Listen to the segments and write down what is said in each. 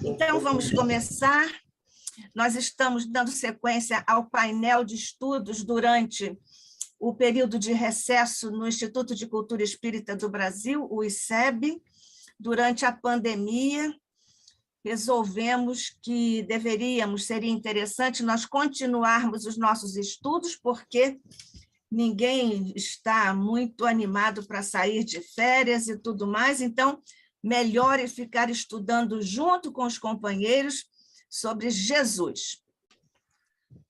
Então, vamos começar. Nós estamos dando sequência ao painel de estudos durante o período de recesso no Instituto de Cultura Espírita do Brasil, o ICEB. Durante a pandemia, resolvemos que seria interessante nós continuarmos os nossos estudos, porque ninguém está muito animado para sair de férias e tudo mais, então, melhor é ficar estudando junto com os companheiros sobre Jesus.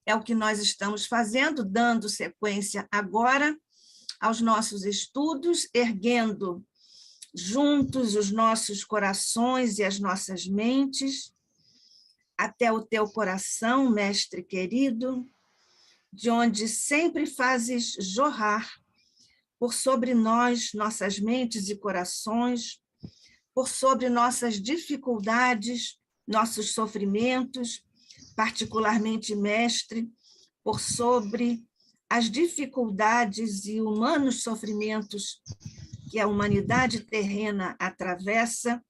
É o que nós estamos fazendo, dando sequência agora aos nossos estudos, erguendo juntos os nossos corações e as nossas mentes até o teu coração, mestre querido, de onde sempre fazes jorrar por sobre nós, nossas mentes e corações, por sobre nossas dificuldades, nossos sofrimentos, particularmente, mestre, por sobre as dificuldades e humanos sofrimentos que a humanidade terrena atravessa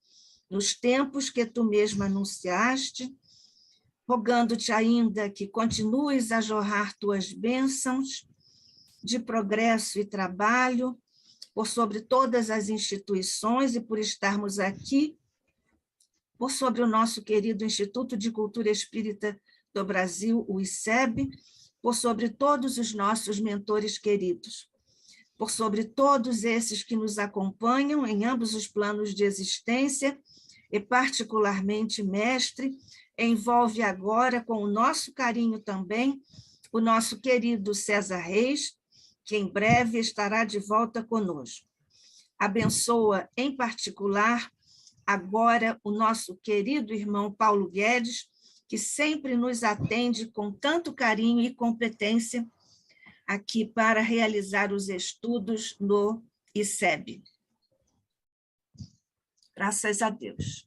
nos tempos que tu mesma anunciaste, rogando-te ainda que continues a jorrar tuas bênçãos de progresso e trabalho por sobre todas as instituições e por estarmos aqui, por sobre o nosso querido Instituto de Cultura Espírita do Brasil, o ICEB, por sobre todos os nossos mentores queridos, por sobre todos esses que nos acompanham em ambos os planos de existência, e particularmente, mestre, envolve agora com o nosso carinho também o nosso querido César Reis, que em breve estará de volta conosco. Abençoa, em particular, agora o nosso querido irmão Paulo Guedes, que sempre nos atende com tanto carinho e competência aqui para realizar os estudos no ICEB. Graças a Deus.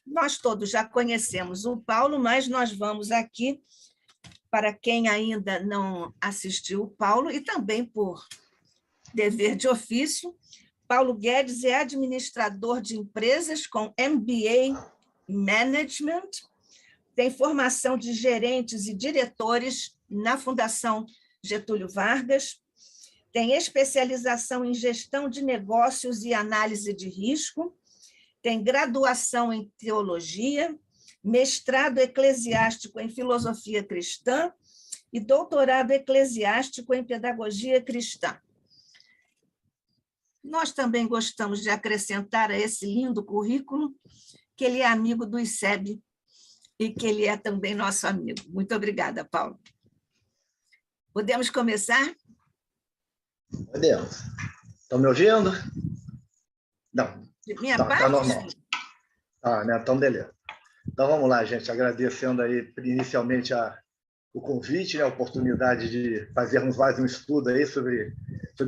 Nós todos já conhecemos o Paulo, mas nós vamos aqui, para quem ainda não assistiu o Paulo, e também por dever de ofício, Paulo Guedes é administrador de empresas com MBA Management, tem formação de gerentes e diretores na Fundação Getúlio Vargas, tem especialização em gestão de negócios e análise de risco, tem graduação em teologia, mestrado eclesiástico em filosofia cristã e doutorado eclesiástico em pedagogia cristã. Nós também gostamos de acrescentar a esse lindo currículo que ele é amigo do ICEB e que ele é também nosso amigo. Muito obrigada, Paulo. Podemos começar? Podemos. Estão me ouvindo? Não. De minha parte? Tá normal. Né? Então, beleza. Então, vamos lá, gente. Agradecendo aí, inicialmente, o convite, né? A oportunidade de fazermos mais um estudo aí sobre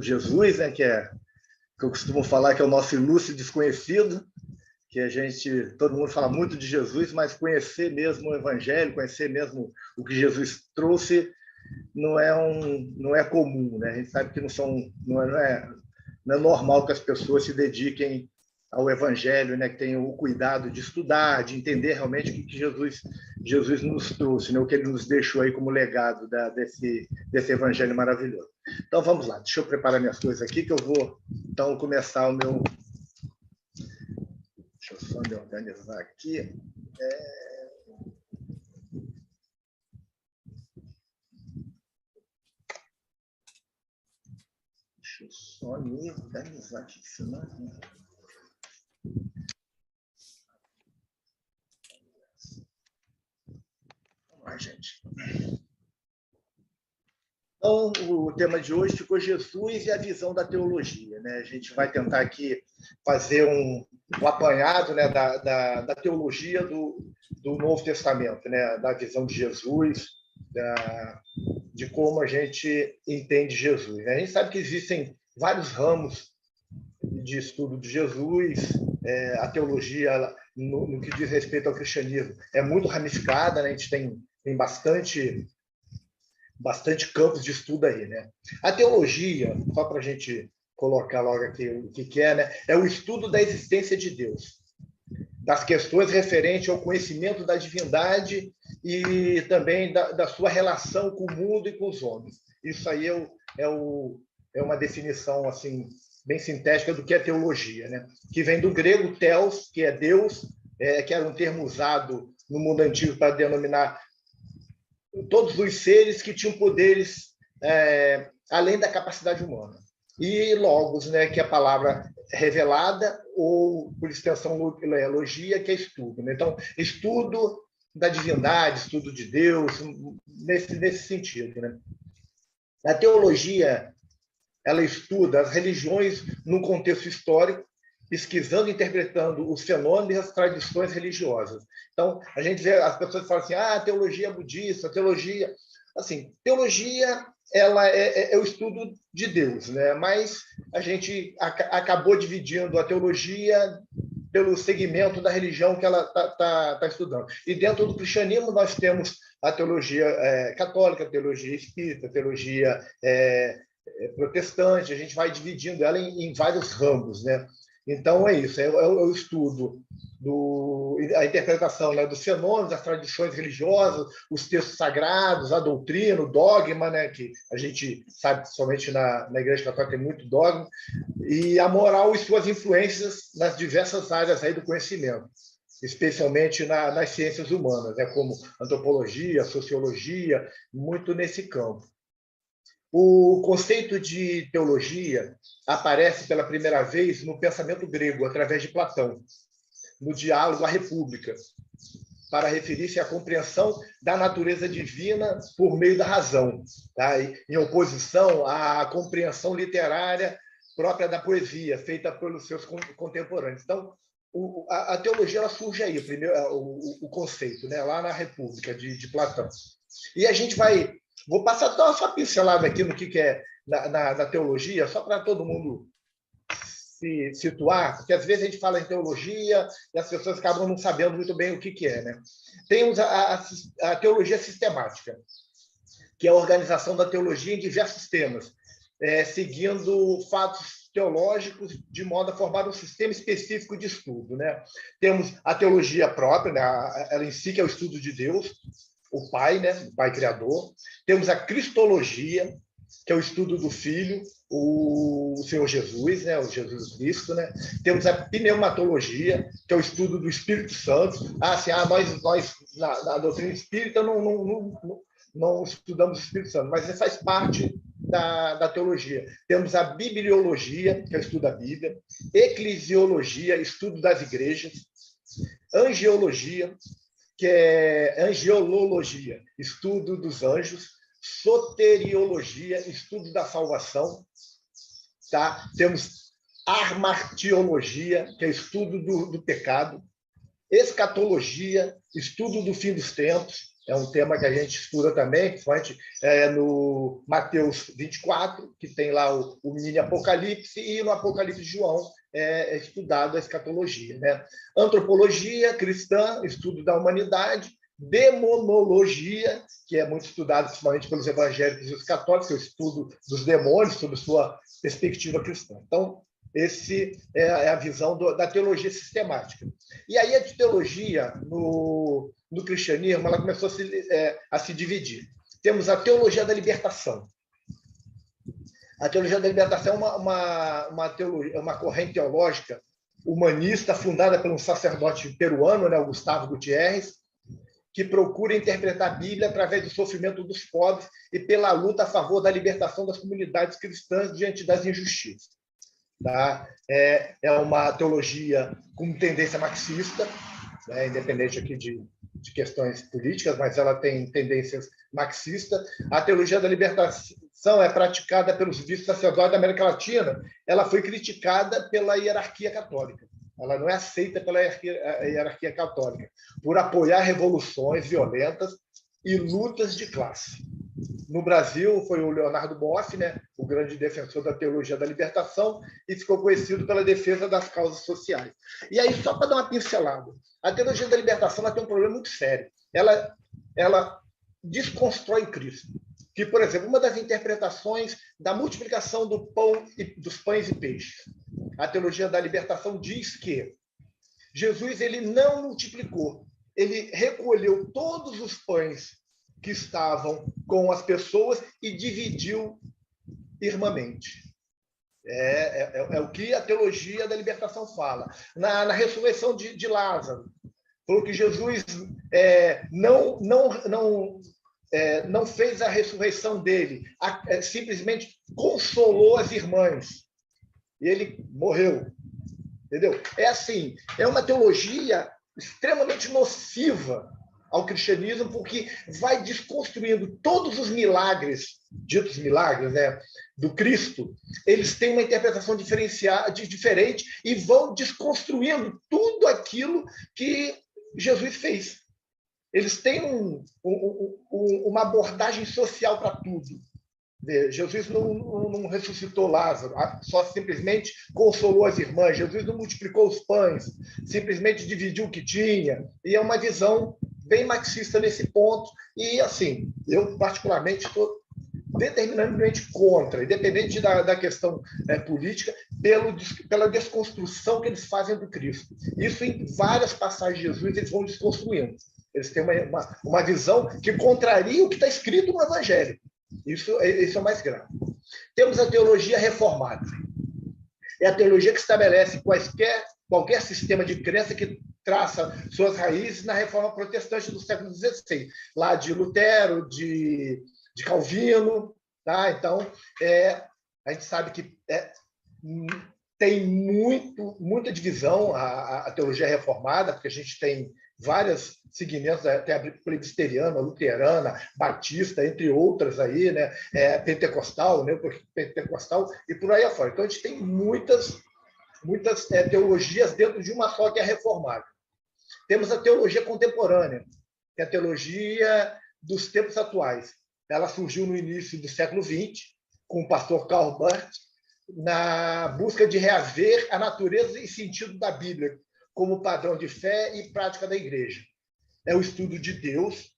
Jesus, né? Que eu costumo falar que é o nosso ilustre desconhecido, que todo mundo fala muito de Jesus, mas conhecer mesmo o Evangelho, conhecer mesmo o que Jesus trouxe, não é comum, né? A gente sabe que não é normal que as pessoas se dediquem ao Evangelho, né? Que tenham o cuidado de estudar, de entender realmente o que Jesus nos trouxe, né? O que ele nos deixou aí como legado desse Evangelho maravilhoso. Então, vamos lá. Deixa eu preparar minhas coisas aqui, que eu vou, então, começar o meu... Deixa eu só me organizar aqui. Deixa eu só me organizar aqui, senão... Vamos lá, gente. Então, o tema de hoje ficou Jesus e a visão da teologia, né? A gente vai tentar aqui fazer um apanhado, né, da teologia do Novo Testamento, né? Da visão de Jesus, de como a gente entende Jesus, né? A gente sabe que existem vários ramos de estudo de Jesus, a teologia, no que diz respeito ao cristianismo, é muito ramificada, né? A gente tem bastante campos de estudo aí, né? A teologia, só para a gente colocar logo aqui o que é, né? É o estudo da existência de Deus. das questões referentes ao conhecimento da divindade e também da sua relação com o mundo e com os homens. Isso aí é uma definição assim bem sintética do que é teologia, né? Que vem do grego theos, que é Deus, que era um termo usado no mundo antigo para denominar todos os seres que tinham poderes além da capacidade humana. E logos, né, que é a palavra revelada, ou, por extensão, logia, que é estudo, né? Então, estudo da divindade, estudo de Deus, nesse sentido, né? A teologia, ela estuda as religiões num contexto histórico, pesquisando e interpretando os fenômenos e as tradições religiosas. Então, a gente vê as pessoas falam assim, a teologia budista, a teologia... Assim, teologia ela é o estudo de Deus, né? Mas a gente acabou dividindo a teologia pelo segmento da religião que ela está estudando. E dentro do cristianismo nós temos a teologia católica, a teologia espírita, a teologia protestante, a gente vai dividindo ela em vários ramos, né? Então, é isso, é o estudo, a interpretação, né, dos fenômenos, das tradições religiosas, os textos sagrados, a doutrina, o dogma, né, que a gente sabe, somente na Igreja Católica tem muito dogma, e a moral e suas influências nas diversas áreas aí do conhecimento, especialmente nas ciências humanas, né, como antropologia, sociologia, muito nesse campo. O conceito de teologia aparece pela primeira vez no pensamento grego, através de Platão, no diálogo à República, para referir-se à compreensão da natureza divina por meio da razão, tá? Em oposição à compreensão literária própria da poesia, feita pelos seus contemporâneos. Então, a teologia ela surge aí, o conceito, né? Lá na República de Platão. E a gente vou passar só uma pincelada aqui no que é na teologia, só para todo mundo se situar, porque às vezes a gente fala em teologia e as pessoas acabam não sabendo muito bem o que é, né? Temos a teologia sistemática, que é a organização da teologia em diversos temas, seguindo fatos teológicos de modo a formar um sistema específico de estudo, né? Temos a teologia própria, né? Ela em si, que é o estudo de Deus, o Pai, né? O Pai Criador. Temos a Cristologia, que é o estudo do Filho, o Senhor Jesus, né? O Jesus Cristo, né? Temos a Pneumatologia, que é o estudo do Espírito Santo. Nós na doutrina espírita não estudamos o Espírito Santo, mas ele faz parte da teologia. Temos a Bibliologia, que é o estudo da Bíblia, Eclesiologia, estudo das igrejas, Angiologia, que é angelologia, estudo dos anjos, soteriologia, estudo da salvação, tá? Temos armartiologia, que é estudo do pecado, escatologia, estudo do fim dos tempos, é um tema que a gente estuda também, principalmente no Mateus 24, que tem lá o mini Apocalipse, e no Apocalipse de João é estudado a escatologia, né? Antropologia cristã, estudo da humanidade, demonologia, que é muito estudado principalmente pelos evangélicos e os católicos, o estudo dos demônios sob sua perspectiva cristã. Então, esse é a visão da teologia sistemática. E aí a teologia no cristianismo ela começou a se dividir. Temos a teologia da libertação. A teologia da libertação é uma corrente teológica humanista fundada por um sacerdote peruano, né, o Gustavo Gutierrez, que procura interpretar a Bíblia através do sofrimento dos pobres e pela luta a favor da libertação das comunidades cristãs diante das injustiças. Tá? É uma teologia com tendência marxista, né, independente aqui de questões políticas, mas ela tem tendências marxistas. A teologia da libertação é praticada pelos bispos sacerdotes da América Latina. Ela foi criticada pela hierarquia católica. Ela não é aceita pela hierarquia católica por apoiar revoluções violentas e lutas de classe. No Brasil, foi o Leonardo Boff, né, o grande defensor da teologia da libertação, e ficou conhecido pela defesa das causas sociais. E aí, só para dar uma pincelada, a teologia da libertação ela tem um problema muito sério. Ela desconstrói Cristo. Que, por exemplo, uma das interpretações da multiplicação dos pães e peixes. A teologia da libertação diz que Jesus ele não multiplicou, ele recolheu todos os pães que estavam com as pessoas e dividiu irmãmente. É o que a teologia da libertação fala. Na ressurreição de Lázaro, falou que Jesus não fez a ressurreição dele, simplesmente consolou as irmãs. E ele morreu. Entendeu? É assim, é uma teologia extremamente nociva ao cristianismo, porque vai desconstruindo todos os milagres, ditos milagres, né, do Cristo. Eles têm uma interpretação diferente e vão desconstruindo tudo aquilo que Jesus fez. Eles têm uma abordagem social para tudo. Jesus não ressuscitou Lázaro, só simplesmente consolou as irmãs. Jesus não multiplicou os pães, simplesmente dividiu o que tinha. E é uma visão bem marxista nesse ponto. E, assim, eu particularmente estou determinantemente contra, independente da questão política, pela desconstrução que eles fazem do Cristo. Isso em várias passagens de Jesus eles vão desconstruindo. Eles têm uma visão que contraria o que está escrito no Evangelho. Isso é o mais grave. Temos a teologia reformada. É a teologia que estabelece qualquer sistema de crença que traça suas raízes na reforma protestante do século XVI, lá de Lutero, de Calvino. Tá? Então, a gente sabe que tem muita divisão a teologia reformada, porque a gente tem vários segmentos, até a presbiteriana, luterana, batista, entre outras aí, né? Pentecostal, neopentecostal e por aí afora. Então, a gente tem muitas teologias dentro de uma só, que é a reformada. Temos a teologia contemporânea, que é a teologia dos tempos atuais. Ela surgiu no início do século XX, com o pastor Karl Barth, na busca de reaver a natureza e sentido da Bíblia como padrão de fé e prática da igreja. É o estudo de Deus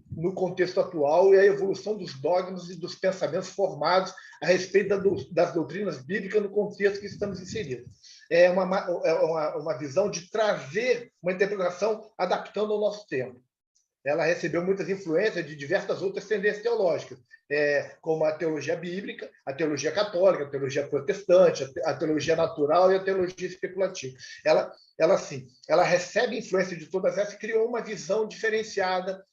no contexto atual e a evolução dos dogmas e dos pensamentos formados a respeito das doutrinas bíblicas no contexto que estamos inseridos. É uma visão de trazer uma interpretação adaptando ao nosso tempo. Ela recebeu muitas influências de diversas outras tendências teológicas, como a teologia bíblica, a teologia católica, a teologia protestante, a teologia natural e a teologia especulativa. Ela recebe influência de todas essas e criou uma visão diferenciada,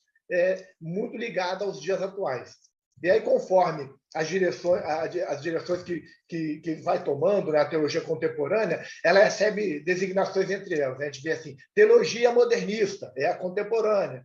muito ligada aos dias atuais. E aí, conforme as direções que vai tomando, né, a teologia contemporânea, ela recebe designações entre elas. A gente vê assim, teologia modernista, é a contemporânea.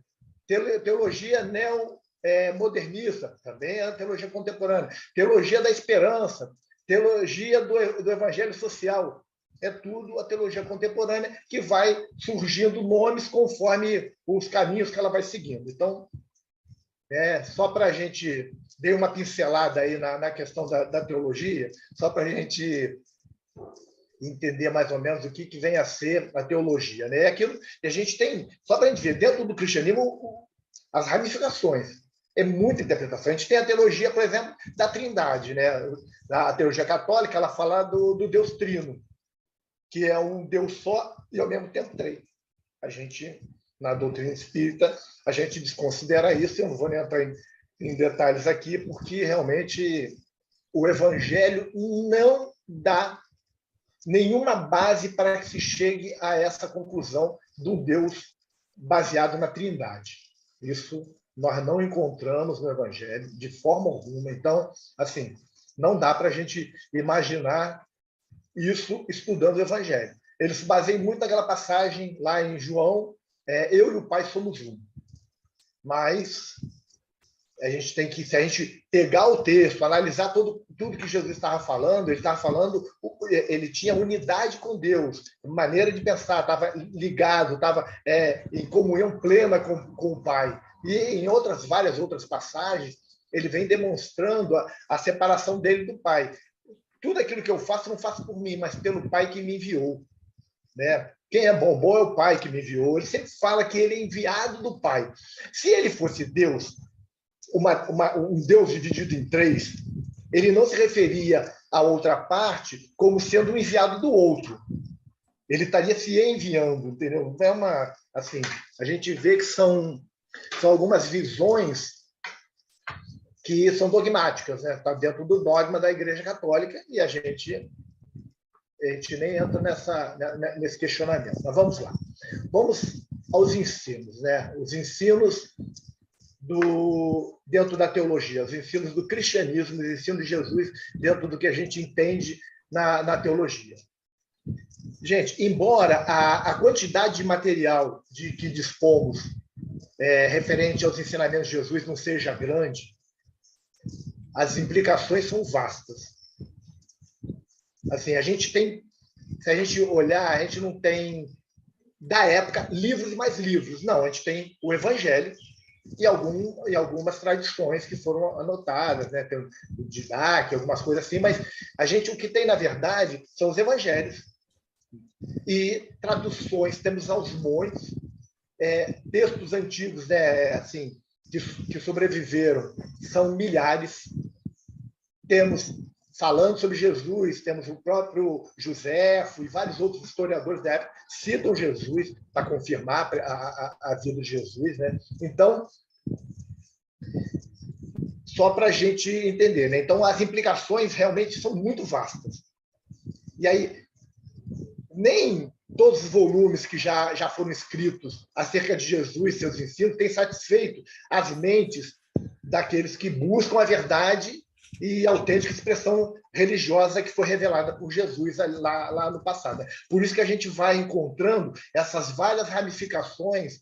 Teologia neomodernista, também é a teologia contemporânea. Teologia da esperança, teologia do evangelho social, é tudo a teologia contemporânea, que vai surgindo nomes conforme os caminhos que ela vai seguindo. Então, só para a gente dar uma pincelada aí na questão da teologia, só para a gente entender mais ou menos o que vem a ser a teologia. Né? É aquilo que a gente tem, só para a gente ver, dentro do cristianismo, as ramificações. É muita interpretação. A gente tem a teologia, por exemplo, da Trindade. Né? A teologia católica ela fala do Deus Trino, que é um Deus só e, ao mesmo tempo, três. A gente, na doutrina espírita, a gente desconsidera isso. Eu não vou nem entrar em detalhes aqui, porque realmente o Evangelho não dá nenhuma base para que se chegue a essa conclusão do Deus baseado na Trindade. Isso nós não encontramos no Evangelho de forma alguma. Então, assim, não dá para a gente imaginar isso estudando o Evangelho. Ele se baseia muito naquela passagem lá em João, eu e o Pai somos um. Mas a gente tem que, se a gente pegar o texto, analisar tudo que Jesus estava falando, ele tinha unidade com Deus, maneira de pensar, estava ligado, estava em comunhão plena com o Pai. E em várias outras passagens, ele vem demonstrando a separação dele do Pai. Tudo aquilo que eu faço, não faço por mim, mas pelo Pai que me enviou. Né? Quem é bom é o Pai que me enviou. Ele sempre fala que ele é enviado do Pai. Se ele fosse Deus, um Deus dividido em três, ele não se referia à outra parte como sendo um enviado do outro. Ele estaria se enviando, entendeu? É uma, assim, a gente vê que são algumas visões que são dogmáticas, né? Está dentro do dogma da Igreja Católica e a gente nem entra nesse questionamento. Mas vamos lá. Vamos aos ensinos, né? Os ensinos dentro da teologia, os ensinos do cristianismo, os ensinos de Jesus dentro do que a gente entende na teologia. Gente, embora a quantidade de material que dispomos referente aos ensinamentos de Jesus não seja grande, as implicações são vastas. Assim, se a gente olhar, a gente não tem, da época, livros e mais livros. Não, a gente tem o Evangelho e algumas tradições que foram anotadas, né? Tem o Didac, algumas coisas assim, mas o que tem, na verdade, são os Evangelhos e traduções. Temos aos montes, textos antigos, né? Assim, que sobreviveram, são milhares. Temos, falando sobre Jesus, temos o próprio Joséfo e vários outros historiadores da época citam Jesus para confirmar a vida de Jesus, né? Então, só para a gente entender, né? Então, as implicações realmente são muito vastas. E aí, nem todos os volumes que já foram escritos acerca de Jesus e seus ensinos têm satisfeito as mentes daqueles que buscam a verdade e a autêntica expressão religiosa que foi revelada por Jesus lá no passado. Por isso que a gente vai encontrando essas várias ramificações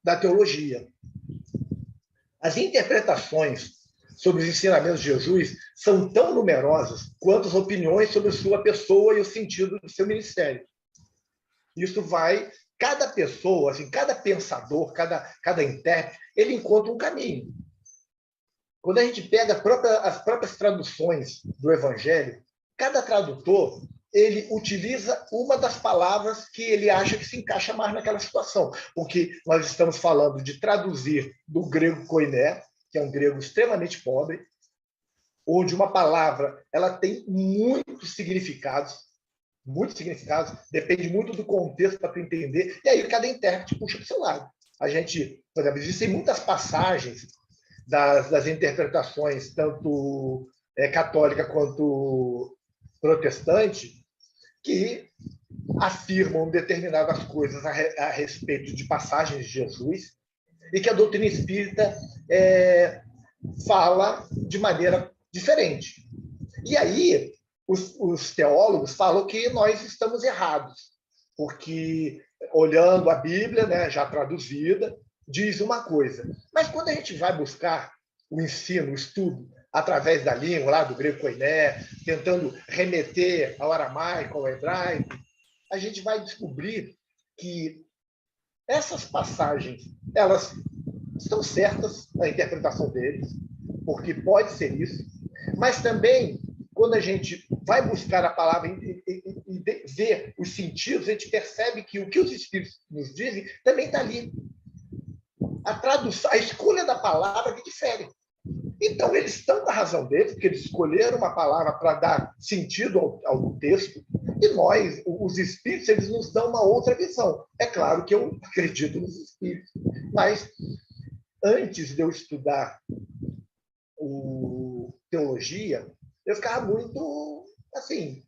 da teologia. As interpretações sobre os ensinamentos de Jesus são tão numerosas quanto as opiniões sobre sua pessoa e o sentido do seu ministério. Isso vai... Cada pessoa, assim, cada pensador, cada intérprete, ele encontra um caminho. Quando a gente pega as próprias traduções do Evangelho, cada tradutor ele utiliza uma das palavras que ele acha que se encaixa mais naquela situação, porque nós estamos falando de traduzir do grego koiné, que é um grego extremamente pobre, onde uma palavra ela tem muitos significados, depende muito do contexto para tu entender, e aí cada intérprete puxa para o seu lado. A gente, por exemplo, existem muitas passagens das interpretações, tanto católica quanto protestante, que afirmam determinadas coisas a respeito de passagens de Jesus e que a doutrina espírita fala de maneira diferente. E aí, os teólogos falam que nós estamos errados, porque, olhando a Bíblia, né, já traduzida, diz uma coisa. Mas quando a gente vai buscar o ensino, o estudo, através da língua, lá do grego koiné, tentando remeter ao aramaico, ao hebraico, a gente vai descobrir que essas passagens, elas estão certas na interpretação deles, porque pode ser isso, mas também, quando a gente vai buscar a palavra e ver os sentidos, a gente percebe que o que os Espíritos nos dizem também está ali. A tradução, a escolha da palavra que difere. Então, eles estão na razão deles, porque eles escolheram uma palavra para dar sentido ao texto, e nós, os espíritos, eles nos dão uma outra visão. É claro que eu acredito nos espíritos, mas antes de eu estudar teologia, eu ficava muito, assim,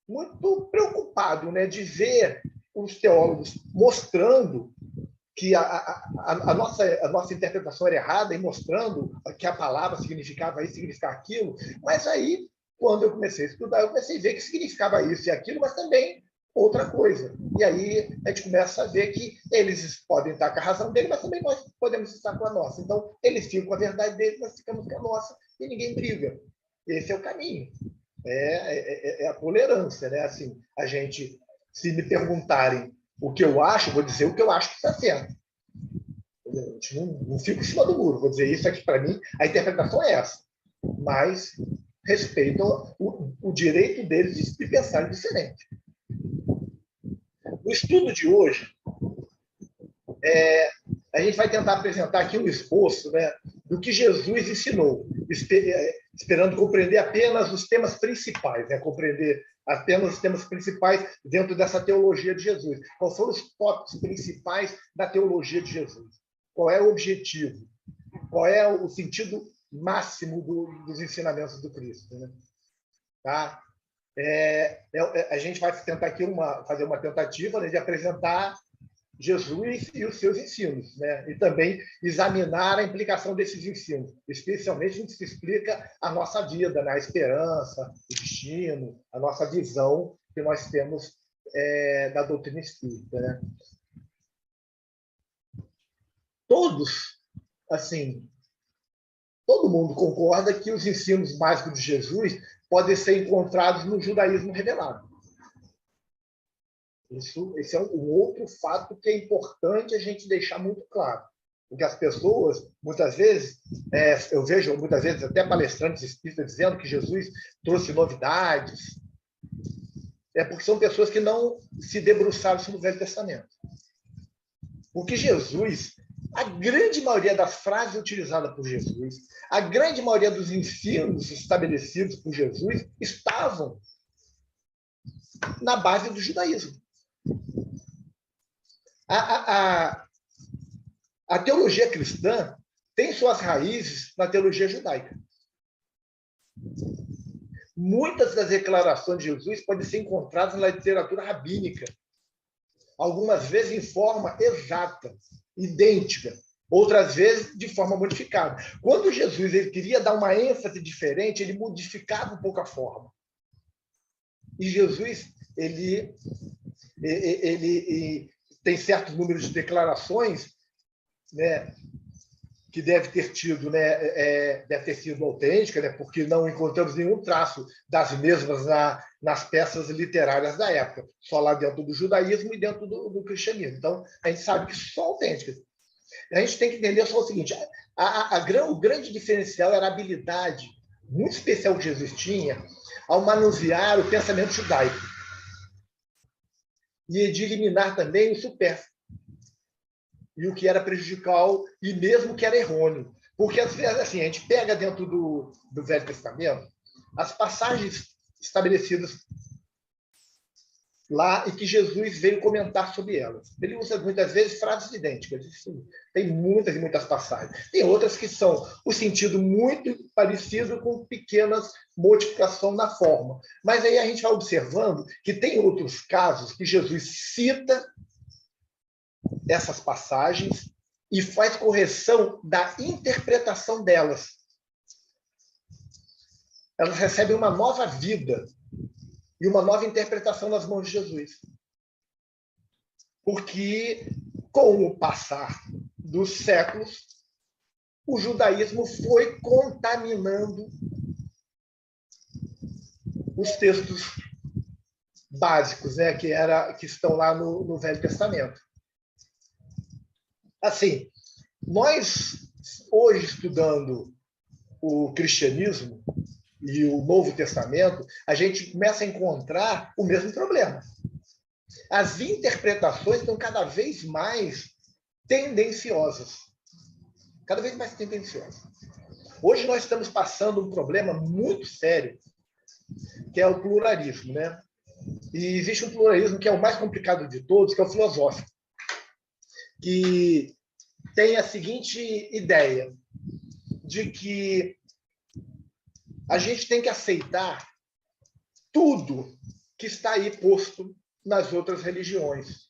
muito preocupado, né, de ver os teólogos mostrando que a nossa interpretação era errada e mostrando que a palavra significava isso, significava aquilo. Mas aí, quando eu comecei a estudar, eu comecei a ver que significava isso e aquilo, mas também outra coisa. E aí a gente começa a ver que eles podem estar com a razão dele, mas também nós podemos estar com a nossa. Então, eles ficam com a verdade deles, nós ficamos com a nossa e ninguém briga. Esse é o caminho. É a tolerância, né? Assim, a gente, se me perguntarem o que eu acho, vou dizer o que eu acho que está certo. Eu não fico em cima do muro, vou dizer isso aqui para mim, a interpretação é essa. Mas respeito o direito deles de pensar diferente. No estudo de hoje, a gente vai tentar apresentar aqui um esboço, né, do que Jesus ensinou, esperando compreender apenas os temas principais, né? Compreender apenas os temas principais dentro dessa teologia de Jesus. Quais foram os tópicos principais da teologia de Jesus? Qual é o objetivo? Qual é o sentido máximo dos ensinamentos do Cristo? Né? Tá? A gente vai tentar aqui fazer uma tentativa, né, de apresentar Jesus e os seus ensinos, né? E também examinar a implicação desses ensinos, especialmente no que se explica a nossa vida, né? A esperança, o destino, a nossa visão que nós temos da doutrina espírita, né? Todos, assim, todo mundo concorda que os ensinos básicos de Jesus podem ser encontrados no judaísmo revelado. Esse é um outro fato que é importante a gente deixar muito claro. Porque as pessoas, muitas vezes, eu vejo muitas vezes até palestrantes espíritas dizendo que Jesus trouxe novidades, porque são pessoas que não se debruçaram sobre o Velho Testamento. Porque Jesus, a grande maioria das frases utilizadas por Jesus, a grande maioria dos ensinos estabelecidos por Jesus estavam na base do judaísmo. A teologia cristã tem suas raízes na teologia judaica. Muitas das declarações de Jesus podem ser encontradas na literatura rabínica, algumas vezes em forma exata, idêntica, outras vezes de forma modificada. Quando Jesus ele queria dar uma ênfase diferente, ele modificava um pouco a forma. E Jesus ele tem certos números de declarações, né, que deve ter sido autêntica, né, porque não encontramos nenhum traço das mesmas nas peças literárias da época, só lá dentro do judaísmo e dentro do cristianismo. Então, a gente sabe que são autênticas. A gente tem que entender só o seguinte: o grande diferencial era a habilidade muito especial que Jesus tinha ao manusear o pensamento judaico e de eliminar também o supérfluo e o que era prejudicial e mesmo o que era errôneo. Porque, às vezes, assim, a gente pega dentro do Velho Testamento as passagens estabelecidas lá e que Jesus veio comentar sobre elas. Ele usa, muitas vezes, frases idênticas. Tem muitas e muitas passagens. Tem outras que são o sentido muito parecido com pequenas modificações na forma. Mas aí a gente vai observando que tem outros casos que Jesus cita essas passagens e faz correção da interpretação delas. Elas recebem uma nova vida e uma nova interpretação nas mãos de Jesus. Porque, com o passar dos séculos, o judaísmo foi contaminando os textos básicos, né, que estão lá no Velho Testamento. Assim, nós, hoje, estudando o cristianismo e o Novo Testamento, a gente começa a encontrar o mesmo problema. As interpretações estão cada vez mais tendenciosas. Cada vez mais tendenciosas. Hoje nós estamos passando um problema muito sério, que é o pluralismo, né? E existe um pluralismo que é o mais complicado de todos, que é o filosófico, que tem a seguinte ideia, de que a gente tem que aceitar tudo que está aí posto nas outras religiões.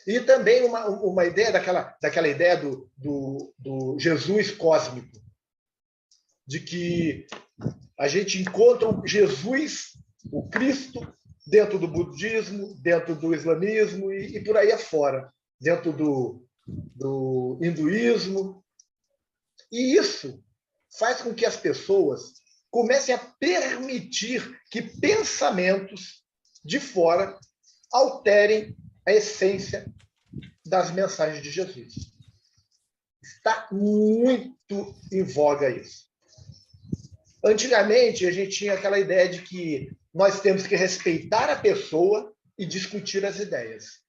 E também uma ideia daquela ideia do Jesus cósmico, de que a gente encontra o Jesus, o Cristo, dentro do budismo, dentro do islamismo e por aí afora, dentro do hinduísmo. E isso faz com que as pessoas comecem a permitir que pensamentos de fora alterem a essência das mensagens de Jesus. Está muito em voga isso. Antigamente, a gente tinha aquela ideia de que nós temos que respeitar a pessoa e discutir as ideias.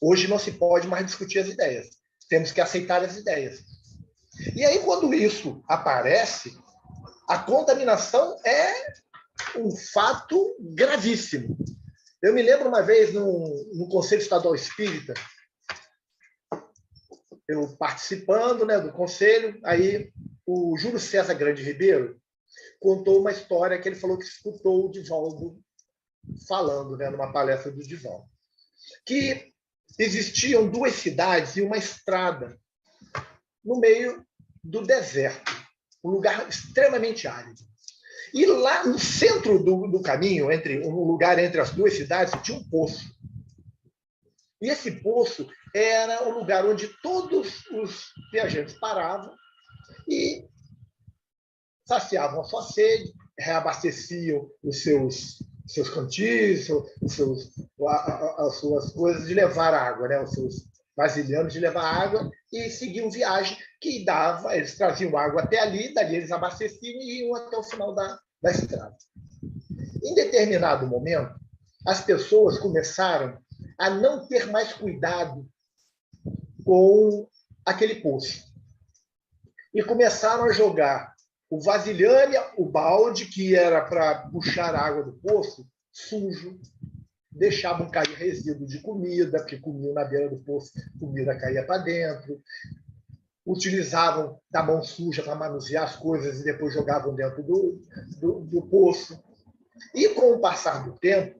Hoje não se pode mais discutir as ideias. Temos que aceitar as ideias. E aí, quando isso aparece, a contaminação é um fato gravíssimo. Eu me lembro uma vez no Conselho Estadual Espírita, eu participando, né, do conselho, aí o Júlio César Grande Ribeiro contou uma história que ele falou que escutou o Divaldo falando, né, numa palestra do Divaldo, que existiam duas cidades e uma estrada no meio do deserto, um lugar extremamente árido. E lá no centro do caminho, um lugar entre as duas cidades, tinha um poço. E esse poço era o lugar onde todos os viajantes paravam e saciavam a sua sede, reabasteciam os seus cantis, as suas coisas de levar água, né? Os seus vasilhames de levar água, e seguiam viagem que dava, eles traziam água até ali, dali eles abasteciam e iam até o final da estrada. Em determinado momento, as pessoas começaram a não ter mais cuidado com aquele poço. E começaram a jogar o vasilhame, o balde, que era para puxar a água do poço, sujo, deixavam cair resíduo de comida, porque comiam na beira do poço, comida caía para dentro, utilizavam da mão suja para manusear as coisas e depois jogavam dentro do poço. E com o passar do tempo,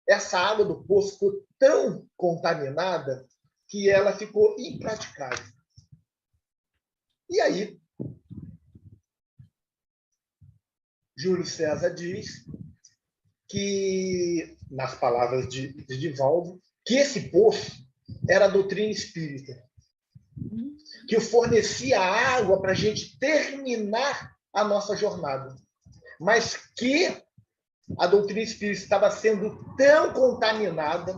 essa água do poço ficou tão contaminada que ela ficou impraticável. E aí, Júlio César diz que, nas palavras de Divaldo, que esse poço era a doutrina espírita, que fornecia água para a gente terminar a nossa jornada, mas que a doutrina espírita estava sendo tão contaminada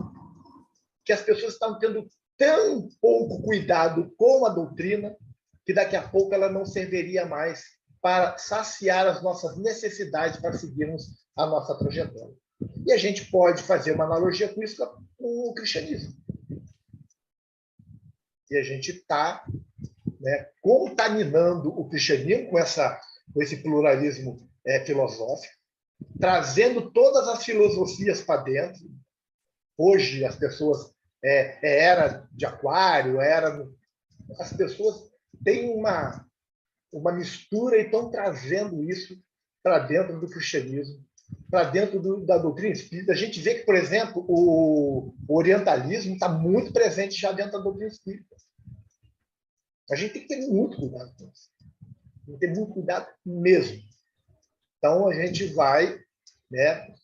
que as pessoas estavam tendo tão pouco cuidado com a doutrina que daqui a pouco ela não serviria mais para saciar as nossas necessidades para seguirmos a nossa trajetória. E a gente pode fazer uma analogia com isso com o cristianismo. E a gente está, né, contaminando o cristianismo com esse pluralismo filosófico, trazendo todas as filosofias para dentro. Hoje as pessoas era de aquário, as pessoas têm uma mistura e estão trazendo isso para dentro do cristianismo, para dentro da doutrina espírita. A gente vê que, por exemplo, o orientalismo está muito presente já dentro da doutrina espírita. A gente tem que ter muito cuidado com isso. Tem que ter muito cuidado mesmo. Então, a gente vai, né,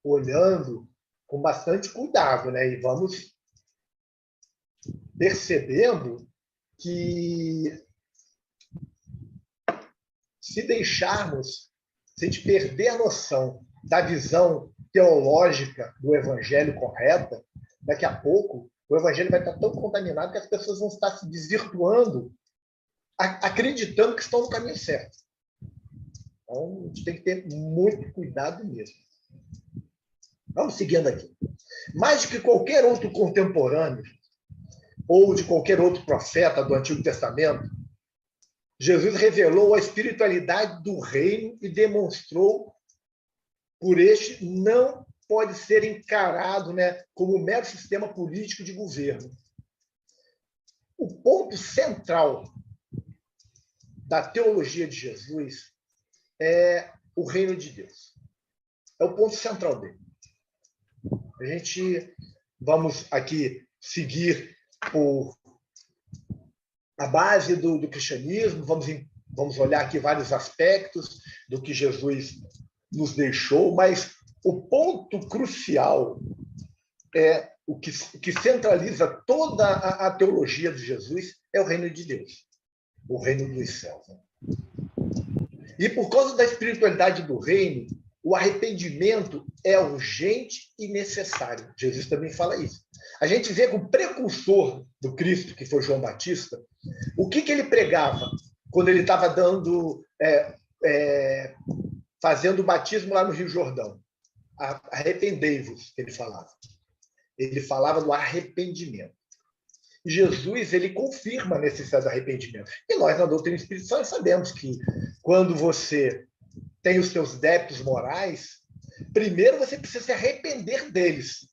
olhando com bastante cuidado, né, e vamos percebendo que se a gente perder a noção da visão teológica do evangelho correta, daqui a pouco o evangelho vai estar tão contaminado que as pessoas vão estar se desvirtuando, acreditando que estão no caminho certo. Então, a gente tem que ter muito cuidado mesmo. Vamos seguindo aqui. Mais do que qualquer outro contemporâneo, ou de qualquer outro profeta do Antigo Testamento, Jesus revelou a espiritualidade do reino e demonstrou por este não pode ser encarado, né, como um mero sistema político de governo. O ponto central da teologia de Jesus é o reino de Deus. É o ponto central dele. A gente vamos aqui seguir por a base do cristianismo, vamos olhar aqui vários aspectos do que Jesus nos deixou, mas o ponto crucial é o que centraliza toda a teologia de Jesus é o reino de Deus, o reino dos céus. E por causa da espiritualidade do reino, o arrependimento é urgente e necessário. Jesus também fala isso. A gente vê que o precursor do Cristo, que foi João Batista, o que ele pregava quando ele estava fazendo o batismo lá no Rio Jordão? Arrependei-vos, ele falava. Ele falava do arrependimento. Jesus, ele confirma a necessidade do arrependimento. E nós, na doutrina espírita, sabemos que quando você tem os seus débitos morais, primeiro você precisa se arrepender deles,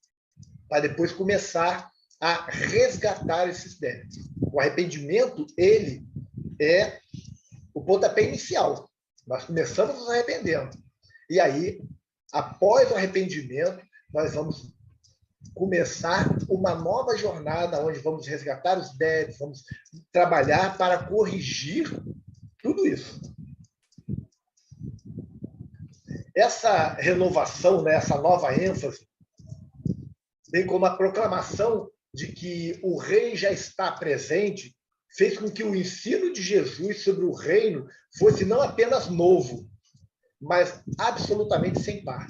para depois começar a resgatar esses débitos. O arrependimento, ele é o pontapé inicial. Nós começamos nos arrependendo. E aí, após o arrependimento, nós vamos começar uma nova jornada, onde vamos resgatar os débitos, vamos trabalhar para corrigir tudo isso. Essa renovação, né, essa nova ênfase, bem como a proclamação de que o rei já está presente, fez com que o ensino de Jesus sobre o reino fosse não apenas novo, mas absolutamente sem par.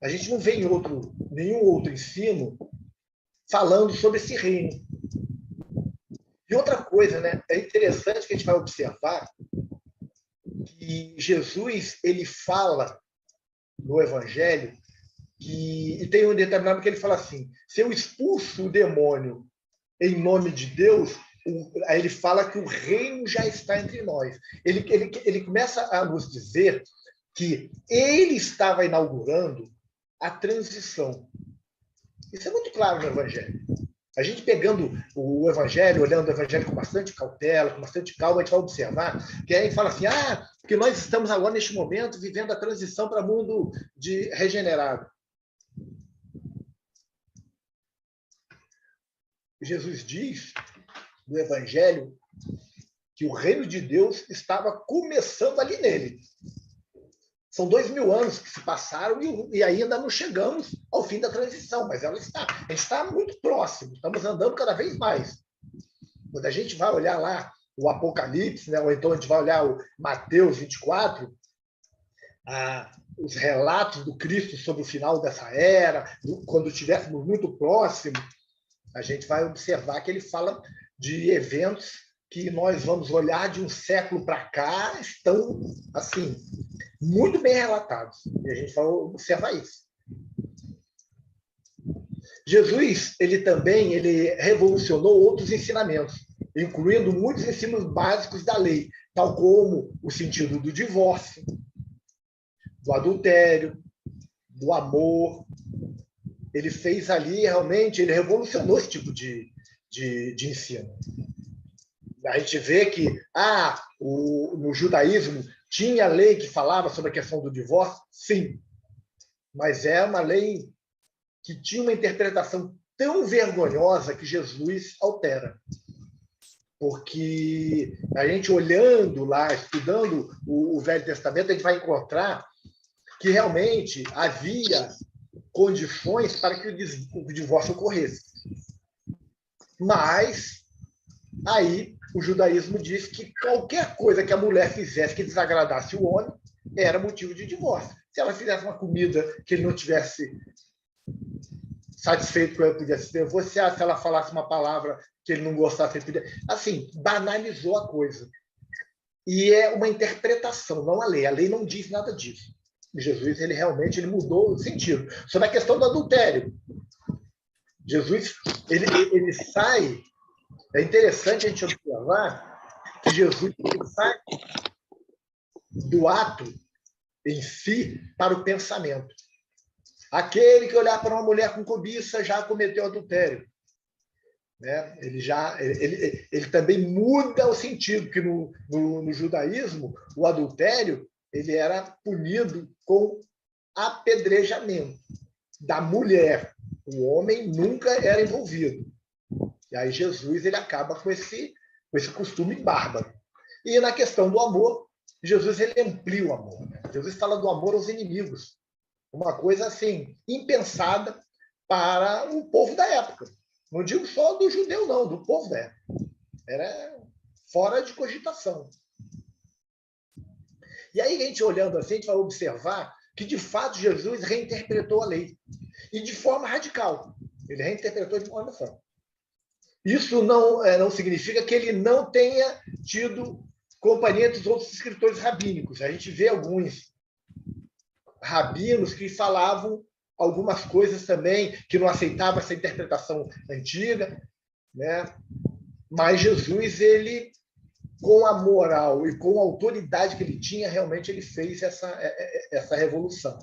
A gente não vê em nenhum outro ensino falando sobre esse reino. E outra coisa, né? É interessante que a gente vai observar que Jesus, ele fala no Evangelho, e tem um determinado que ele fala assim, se eu expulso o demônio em nome de Deus, aí ele fala que o reino já está entre nós. Ele começa a nos dizer que ele estava inaugurando a transição. Isso é muito claro no Evangelho. A gente pegando o Evangelho, olhando o Evangelho com bastante cautela, com bastante calma, a gente vai observar que aí fala assim, que nós estamos agora, neste momento, vivendo a transição para o mundo regenerado. Jesus diz no Evangelho que o reino de Deus estava começando ali nele. São 2000 anos que se passaram e ainda não chegamos ao fim da transição, mas ela está. A gente está muito próximo, estamos andando cada vez mais. Quando a gente vai olhar lá o Apocalipse, né, ou então a gente vai olhar o Mateus 24, os relatos do Cristo sobre o final dessa era, quando estivéssemos muito próximos, a gente vai observar que ele fala de eventos que nós vamos olhar de um século para cá, estão, assim, muito bem relatados. E a gente vai observar isso. Jesus, ele revolucionou outros ensinamentos, incluindo muitos ensinos básicos da lei, tal como o sentido do divórcio, do adultério, do amor. Ele fez ali, realmente, ele revolucionou esse tipo de ensino. A gente vê que no judaísmo tinha lei que falava sobre a questão do divórcio, sim, mas é uma lei que tinha uma interpretação tão vergonhosa que Jesus altera. Porque a gente olhando lá, estudando o Velho Testamento, a gente vai encontrar que realmente havia condições para que o divórcio ocorresse. Mas aí o judaísmo diz que qualquer coisa que a mulher fizesse que desagradasse o homem era motivo de divórcio. Se ela fizesse uma comida que ele não tivesse satisfeito com ela, podia se divorciar. Se ela falasse uma palavra que ele não gostasse, ele podia... Assim, banalizou a coisa. E é uma interpretação, não a lei. A lei não diz nada disso. Jesus, ele realmente mudou o sentido. Sobre a questão do adultério. Jesus, ele sai... É interessante a gente observar que Jesus sai do ato em si para o pensamento. Aquele que olhar para uma mulher com cobiça já cometeu adultério. Né? Ele também muda o sentido, que no judaísmo, o adultério ele era punido com apedrejamento da mulher. O homem nunca era envolvido. E aí Jesus ele acaba com esse costume bárbaro. E na questão do amor, Jesus ele amplia o amor. Né? Jesus fala do amor aos inimigos. Uma coisa assim, impensada para o povo da época. Não digo só do judeu, não, do povo da época. Era fora de cogitação. E aí, a gente olhando assim, a gente vai observar que, de fato, Jesus reinterpretou a lei. E de forma radical. Ele reinterpretou de uma forma. Isso não significa que ele não tenha tido companhia dos outros escritores rabínicos. A gente vê alguns rabinos que falavam algumas coisas também, que não aceitavam essa interpretação antiga, né? Mas Jesus, ele com a moral e com a autoridade que ele tinha, realmente ele fez essa revolução.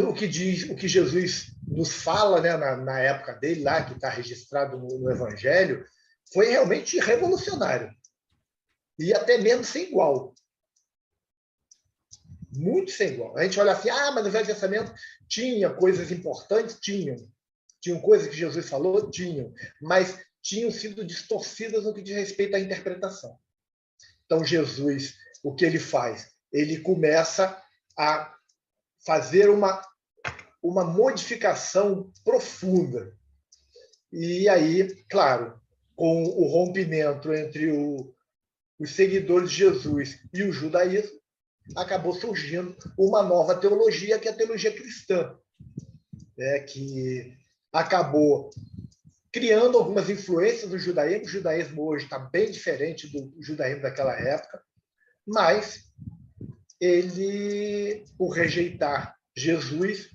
O que Jesus nos fala, né, na época dele, lá, que está registrado no Evangelho, foi realmente revolucionário. E até mesmo sem igual. Muito sem igual. A gente olha assim, mas no Velho Testamento tinha coisas importantes? Tinham. Tinham coisas que Jesus falou? Tinham. Mas tinham sido distorcidas no que diz respeito à interpretação. Então, Jesus, o que ele faz? Ele começa a fazer uma modificação profunda. E aí, claro, com o rompimento entre os seguidores de Jesus e o judaísmo, acabou surgindo uma nova teologia, que é a teologia cristã, que acabou criando algumas influências do judaísmo. O judaísmo hoje está bem diferente do judaísmo daquela época, mas ele, por rejeitar Jesus,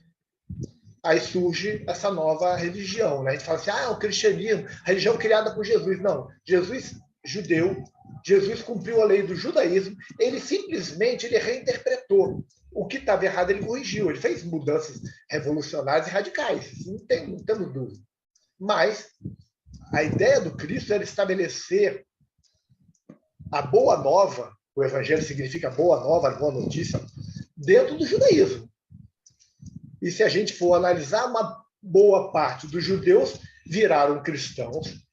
aí surge essa nova religião. Né? A gente fala assim, o cristianismo, a religião criada por Jesus. Não, Jesus, judeu, Jesus cumpriu a lei do judaísmo, ele simplesmente reinterpretou. O que estava errado, ele corrigiu, ele fez mudanças revolucionárias e radicais, não temos dúvida. Mas a ideia do Cristo era estabelecer a boa nova, o evangelho significa boa nova, boa notícia, dentro do judaísmo. E se a gente for analisar, uma boa parte dos judeus viraram cristãos.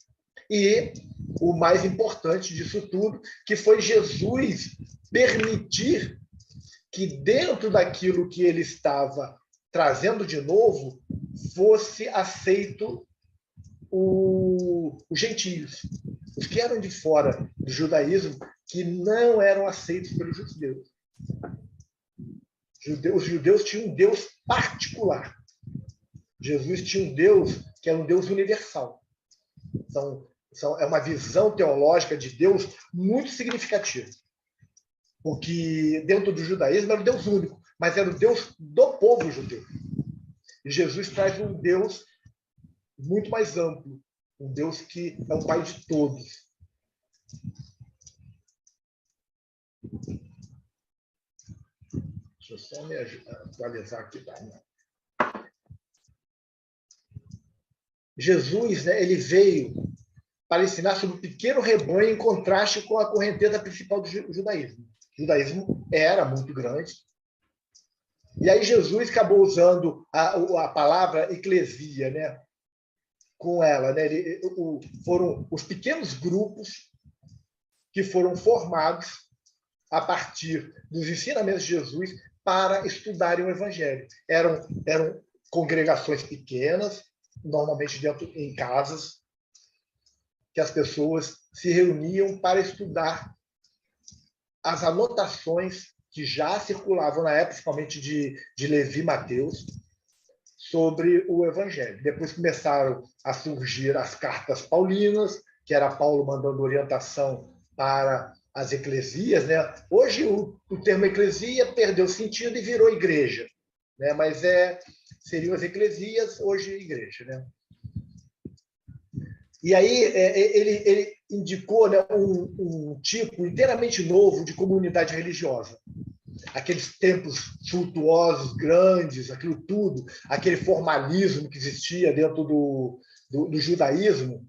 E o mais importante disso tudo, que foi Jesus permitir que dentro daquilo que ele estava trazendo de novo, fosse aceito os gentios, os que eram de fora do judaísmo, que não eram aceitos pelos judeus. Os judeus tinham um Deus particular. Jesus tinha um Deus que era um Deus universal. É uma visão teológica de Deus muito significativa. Porque dentro do judaísmo era o Deus único, mas era o Deus do povo judeu. E Jesus traz um Deus muito mais amplo, um Deus que é o Pai de todos. Deixa eu só me atualizar aqui. Jesus, né, ele veio para ensinar sobre o pequeno rebanho em contraste com a correnteza principal do judaísmo. O judaísmo era muito grande. E aí Jesus acabou usando a palavra eclesia, né, com ela. Né? Foram os pequenos grupos que foram formados a partir dos ensinamentos de Jesus para estudarem o Evangelho. Eram congregações pequenas, normalmente em casas, que as pessoas se reuniam para estudar as anotações que já circulavam na época, principalmente de Levi e Mateus, sobre o Evangelho. Depois começaram a surgir as cartas paulinas, que era Paulo mandando orientação para as eclesias. Né? Hoje o termo eclesia perdeu sentido e virou igreja, né? Mas seriam as eclesias, hoje igreja. Né? E aí ele indicou, né, um tipo inteiramente novo de comunidade religiosa. Aqueles templos suntuosos, grandes, aquilo tudo, aquele formalismo que existia dentro do judaísmo,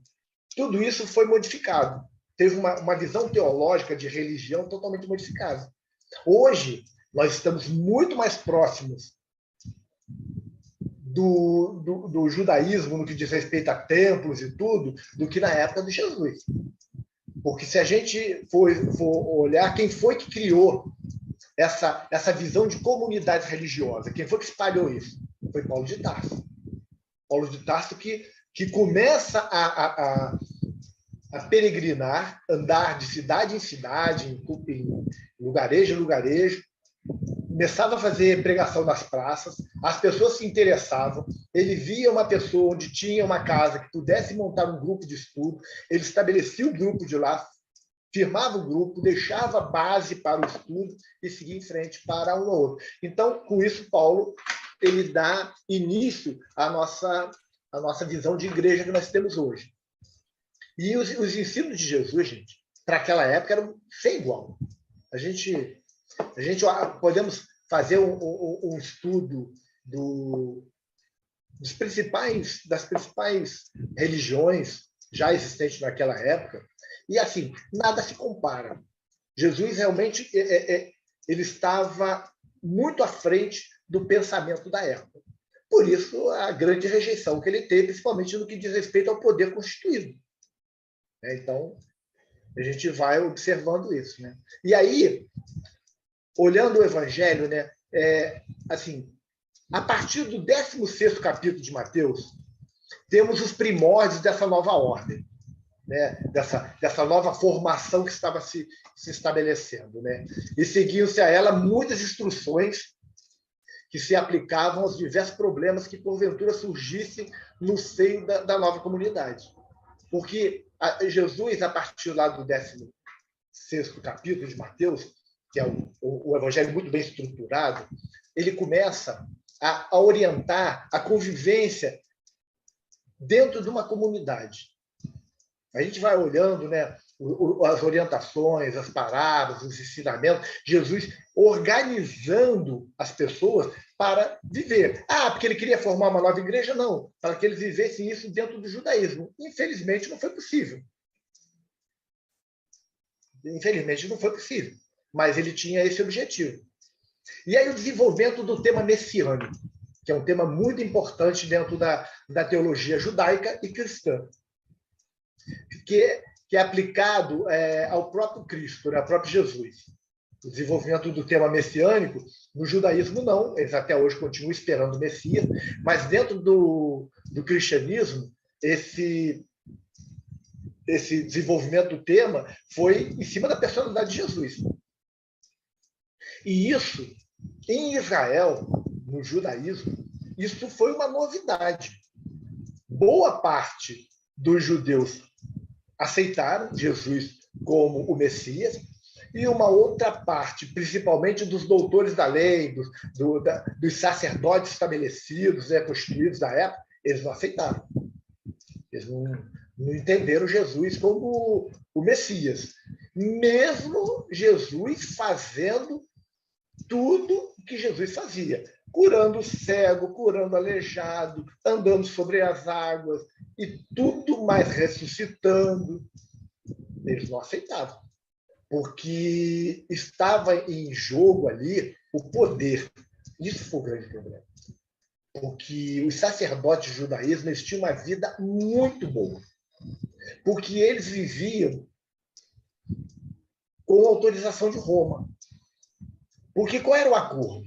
tudo isso foi modificado. Teve uma visão teológica de religião totalmente modificada. Hoje, nós estamos muito mais próximos do judaísmo no que diz respeito a templos e tudo, do que na época de Jesus. Porque se a gente for olhar quem foi que criou essa visão de comunidade religiosa, quem foi que espalhou isso? Foi Paulo de Tarso. Paulo de Tarso que começa a peregrinar, andar de cidade em cidade, em lugarejo em lugarejo, começava a fazer pregação nas praças, as pessoas se interessavam, ele via uma pessoa onde tinha uma casa que pudesse montar um grupo de estudo, ele estabelecia o grupo de lá, firmava o grupo, deixava a base para o estudo e seguia em frente para um ou outro. Então, com isso, Paulo ele dá início à nossa visão de igreja que nós temos hoje. E os ensinos de Jesus, gente, para aquela época, eram sem igual. A gente podemos fazer um estudo das principais religiões já existentes naquela época, e assim, nada se compara. Jesus realmente ele estava muito à frente do pensamento da época. Por isso, a grande rejeição que ele teve, principalmente no que diz respeito ao poder constituído. Então, a gente vai observando isso. Né? E aí, olhando o Evangelho, né, assim, a partir do 16º capítulo de Mateus, temos os primórdios dessa nova ordem, né, dessa nova formação que estava se estabelecendo. Né? E seguiam-se a ela muitas instruções que se aplicavam aos diversos problemas que, porventura, surgissem no seio da nova comunidade. Porque Jesus, a partir lá do 16º capítulo de Mateus, que é o evangelho muito bem estruturado, ele começa a orientar a convivência dentro de uma comunidade. A gente vai olhando, né, as orientações, as parábolas, os ensinamentos, Jesus organizando as pessoas para viver. Porque ele queria formar uma nova igreja? Não, para que eles vivessem isso dentro do judaísmo. Infelizmente, não foi possível. Infelizmente, não foi possível. Mas ele tinha esse objetivo. E aí o desenvolvimento do tema messiânico, que é um tema muito importante dentro da teologia judaica e cristã, que é aplicado ao próprio Cristo, né, ao próprio Jesus. O desenvolvimento do tema messiânico, no judaísmo não, eles até hoje continuam esperando o Messias, mas dentro do cristianismo, esse desenvolvimento do tema foi em cima da personalidade de Jesus. E isso, em Israel, no judaísmo, isso foi uma novidade. Boa parte dos judeus aceitaram Jesus como o Messias, e uma outra parte, principalmente dos doutores da lei, dos sacerdotes estabelecidos, constituídos da época, eles não aceitaram. Eles não entenderam Jesus como o Messias. Mesmo Jesus fazendo tudo que Jesus fazia. Curando o cego, curando o aleijado, andando sobre as águas e tudo mais, ressuscitando. Eles não aceitavam, porque estava em jogo ali o poder. Isso foi o grande problema. Porque os sacerdotes do judaísmo eles tinham uma vida muito boa. Porque eles viviam com autorização de Roma. Porque qual era o acordo?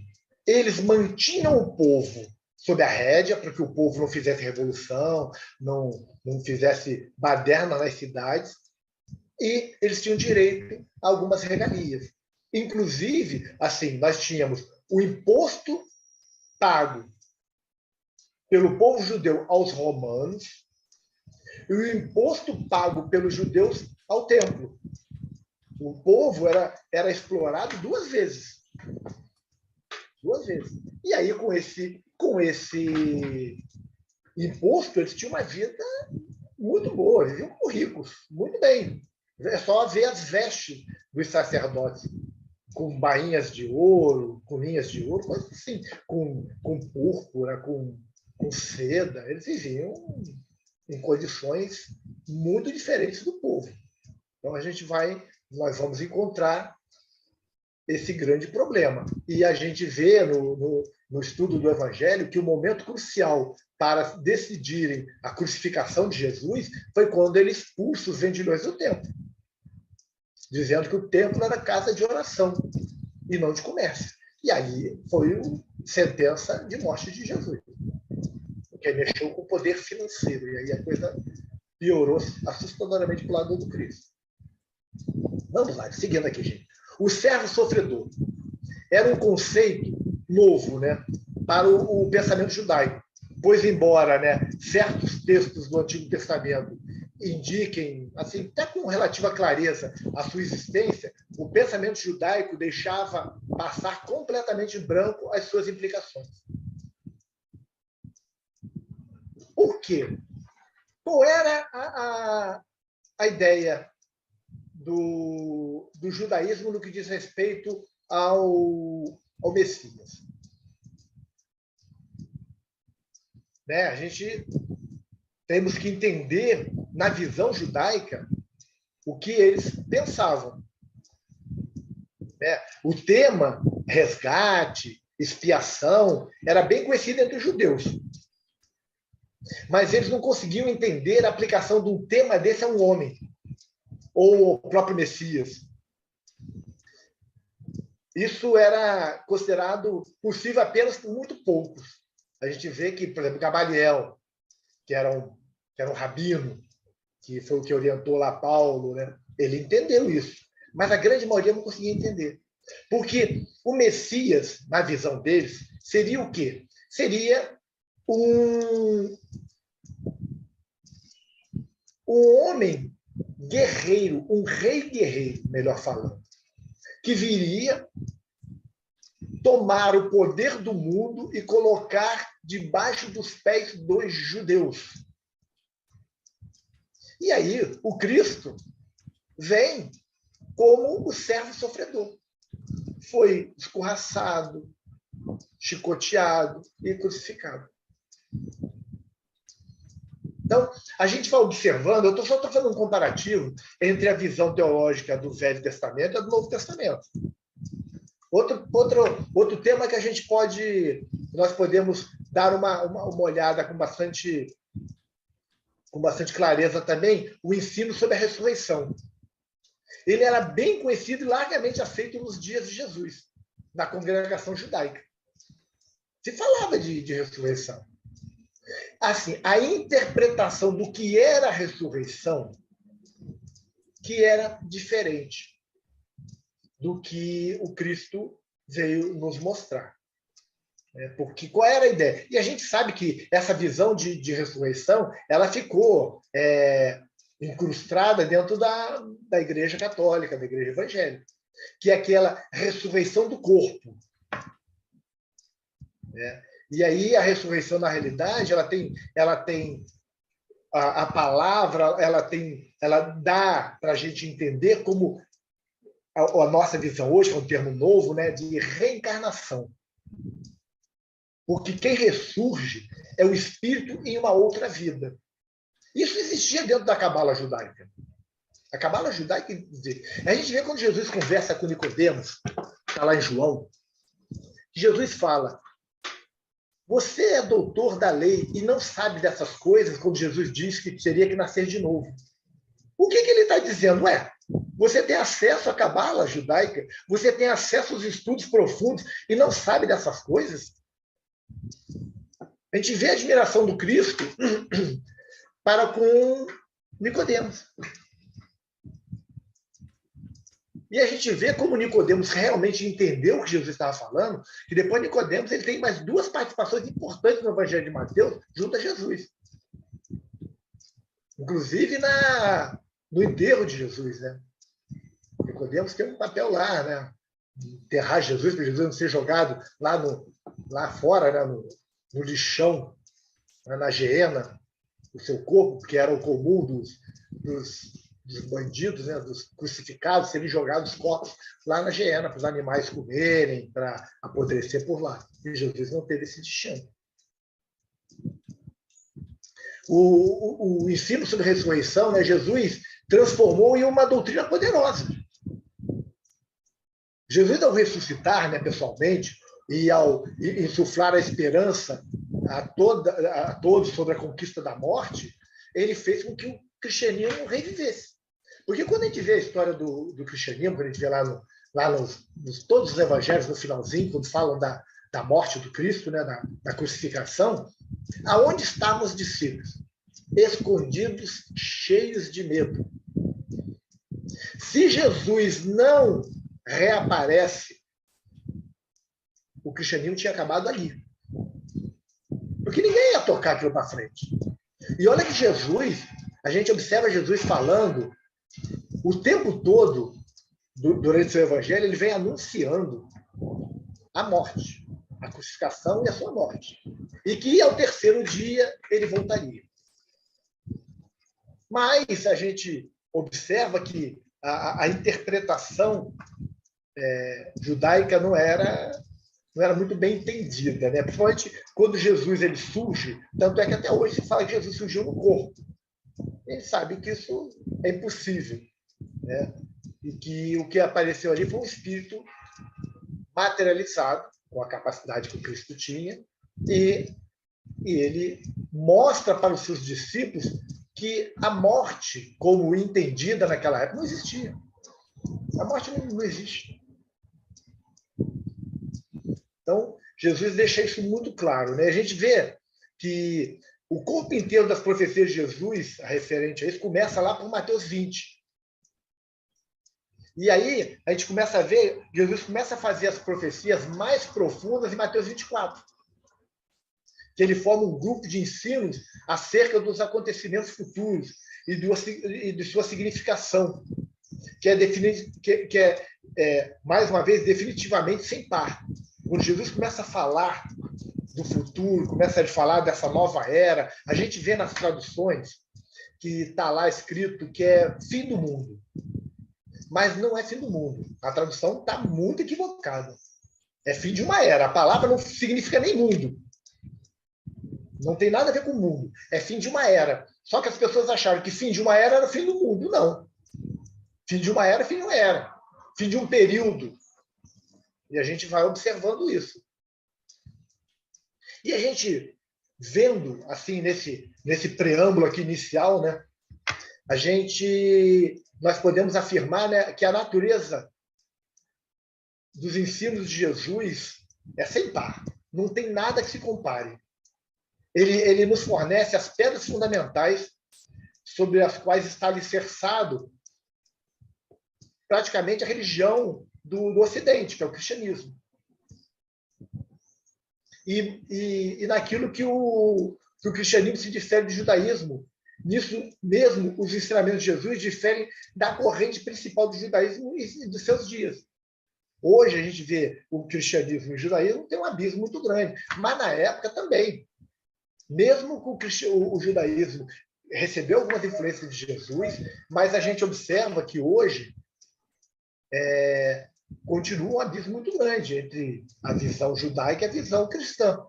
Eles mantinham o povo sob a rédea, para que o povo não fizesse revolução, não fizesse baderna nas cidades, e eles tinham direito a algumas regalias. Inclusive, assim, nós tínhamos o imposto pago pelo povo judeu aos romanos e o imposto pago pelos judeus ao templo. O povo era explorado duas vezes. E aí, com esse imposto, eles tinham uma vida muito boa, viviam como ricos, muito bem. É só ver as vestes dos sacerdotes, com bainhas de ouro, com linhas de ouro, coisas assim, com púrpura, com seda. Eles viviam em condições muito diferentes do povo. Então, nós vamos encontrar esse grande problema. E a gente vê no estudo do Evangelho que o momento crucial para decidirem a crucificação de Jesus foi quando ele expulsa os vendilhões do templo, dizendo que o templo era casa de oração e não de comércio. E aí foi sentença de morte de Jesus, porque mexeu com o poder financeiro, e aí a coisa piorou assustadoramente para o lado do Cristo. Vamos lá, seguindo aqui, gente. O servo sofredor era um conceito novo, né, para o pensamento judaico, pois embora, né, certos textos do Antigo Testamento indiquem, assim, até com relativa clareza, a sua existência, o pensamento judaico deixava passar completamente branco as suas implicações. Por quê? Qual era a ideia do judaísmo no que diz respeito ao Messias. Né? A gente temos que entender, na visão judaica, o que eles pensavam. Né? O tema resgate, expiação, era bem conhecido entre os judeus. Mas eles não conseguiam entender a aplicação de um tema desse a um homem, ou o próprio Messias. Isso era considerado possível apenas por muito poucos. A gente vê que, por exemplo, Gamaliel, que era um rabino, que foi o que orientou lá Paulo, né? Ele entendeu isso. Mas a grande maioria não conseguia entender. Porque o Messias, na visão deles, seria o quê? Seria um homem guerreiro, um rei guerreiro, melhor falando, que viria tomar o poder do mundo e colocar debaixo dos pés dos judeus. E aí, o Cristo vem como o servo sofredor. Foi escorraçado, chicoteado e crucificado. Então, a gente vai observando, eu só estou fazendo um comparativo entre a visão teológica do Velho Testamento e a do Novo Testamento. Outro tema que nós podemos dar uma olhada com bastante clareza também, o ensino sobre a ressurreição. Ele era bem conhecido e largamente aceito nos dias de Jesus, na congregação judaica. Se falava de ressurreição. Assim, a interpretação do que era a ressurreição, que era diferente do que o Cristo veio nos mostrar. Porque qual era a ideia? E a gente sabe que essa visão de ressurreição, ela ficou incrustada dentro da Igreja Católica, da Igreja Evangélica, que é aquela ressurreição do corpo. E aí a ressurreição, na realidade, ela tem a palavra, ela dá para a gente entender como a nossa visão hoje, que é um termo novo, né, de reencarnação. Porque quem ressurge é o espírito em uma outra vida. Isso existia dentro da cabala judaica. A cabala judaica, a gente vê quando Jesus conversa com Nicodemos, está lá em João, Jesus fala: você é doutor da lei e não sabe dessas coisas, quando Jesus diz que teria que nascer de novo. O que ele está dizendo? Você tem acesso à cabala judaica, você tem acesso aos estudos profundos e não sabe dessas coisas? A gente vê a admiração do Cristo para com Nicodemos. E a gente vê como Nicodemos realmente entendeu o que Jesus estava falando, que depois Nicodemos ele tem mais duas participações importantes no Evangelho de Mateus junto a Jesus. Inclusive no enterro de Jesus, né? Nicodemos tem um papel lá, né? Enterrar Jesus, para Jesus não ser jogado lá fora, né? No lixão, né? Na geena, o seu corpo, que era o comum dos bandidos, né? Dos crucificados, serem jogados os corpos lá na geena, para os animais comerem, para apodrecer por lá. E Jesus não teve esse destino. O ensino sobre ressurreição, né? Jesus transformou em uma doutrina poderosa. Jesus, ao ressuscitar, né, pessoalmente, e ao insuflar a esperança a todos sobre a conquista da morte, ele fez com que o cristianismo revivesse. Porque quando a gente vê a história do cristianismo, quando a gente vê lá nos todos os evangelhos, no finalzinho, quando falam da morte do Cristo, né, da crucificação, aonde estavam os discípulos? Escondidos, cheios de medo. Se Jesus não reaparece, o cristianismo tinha acabado ali. Porque ninguém ia tocar aquilo para frente. E olha que Jesus, a gente observa Jesus falando o tempo todo, durante o seu evangelho, ele vem anunciando a morte, a crucificação e a sua morte. E que ao terceiro dia ele voltaria. Mas a gente observa que a interpretação judaica não era muito bem entendida, né? Principalmente quando Jesus ele surge, tanto é que até hoje se fala que Jesus surgiu no corpo. Ele sabe que isso é impossível, né? E que o que apareceu ali foi um espírito materializado, com a capacidade que o Cristo tinha, e ele mostra para os seus discípulos que a morte, como entendida naquela época, não existia. A morte não existe. Então, Jesus deixa isso muito claro, né? A gente vê que o corpo inteiro das profecias de Jesus, referente a isso, começa lá por Mateus 20. E aí, a gente começa a ver, Jesus começa a fazer as profecias mais profundas em Mateus 24. Que ele forma um grupo de ensinos acerca dos acontecimentos futuros e de sua significação, que é, mais uma vez, definitivamente sem par. Quando Jesus começa a falar do futuro, começa a falar dessa nova era, a gente vê nas traduções que está lá escrito que é fim do mundo. Mas não é fim do mundo. A tradução está muito equivocada. É fim de uma era. A palavra não significa nem mundo. Não tem nada a ver com o mundo. É fim de uma era. Só que as pessoas acharam que fim de uma era era fim do mundo. Não. Fim de uma era, fim de uma era. Fim de um período. E a gente vai observando isso. E a gente, vendo, assim, nesse preâmbulo aqui inicial, né, nós podemos afirmar, né, que a natureza dos ensinos de Jesus é sem par. Não tem nada que se compare. Ele nos fornece as pedras fundamentais sobre as quais está alicerçado praticamente a religião do Ocidente, que é o cristianismo. E naquilo que o cristianismo se difere do judaísmo. Nisso mesmo, os ensinamentos de Jesus diferem da corrente principal do judaísmo e dos seus dias. Hoje a gente vê o cristianismo e o judaísmo tem um abismo muito grande, mas na época também. Mesmo que o judaísmo recebeu algumas influências de Jesus, mas a gente observa que hoje continua um abismo muito grande entre a visão judaica e a visão cristã.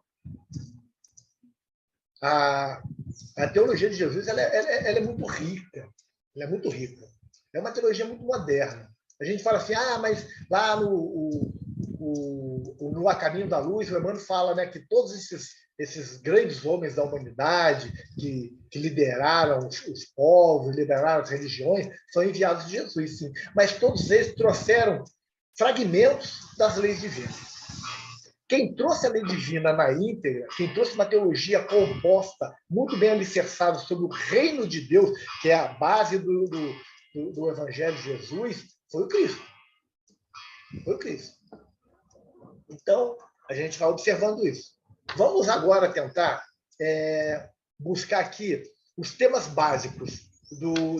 A teologia de Jesus ela é muito rica. Ela é muito rica. É uma teologia muito moderna. A gente fala assim, mas lá no A Caminho da Luz, o Emmanuel fala, né, que todos esses grandes homens da humanidade que lideraram os povos, lideraram as religiões, são enviados de Jesus, sim. Mas todos eles trouxeram fragmentos das leis divinas. Quem trouxe a lei divina na íntegra, quem trouxe uma teologia composta, muito bem alicerçada sobre o reino de Deus, que é a base do Evangelho de Jesus, foi o Cristo. Foi o Cristo. Então, a gente vai observando isso. Vamos agora tentar buscar aqui os temas básicos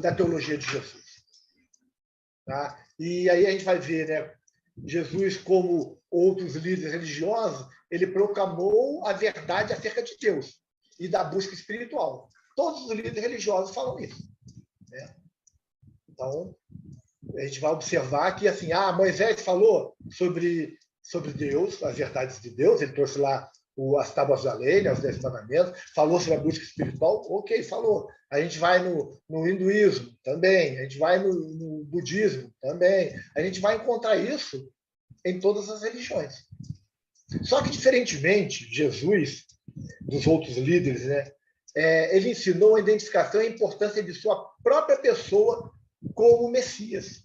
da teologia de Jesus. Tá? E aí a gente vai ver, né, Jesus, como outros líderes religiosos, ele proclamou a verdade acerca de Deus e da busca espiritual. Todos os líderes religiosos falam isso. Né? Então, a gente vai observar que assim, Moisés falou sobre Deus, as verdades de Deus, ele trouxe lá as tábuas da lei, né, os 10 mandamentos, falou sobre a busca espiritual, ok, falou. A gente vai no hinduísmo, também. A gente vai no budismo, também. A gente vai encontrar isso em todas as religiões. Só que, diferentemente, Jesus, dos outros líderes, né, ele ensinou a identificação e a importância de sua própria pessoa como Messias,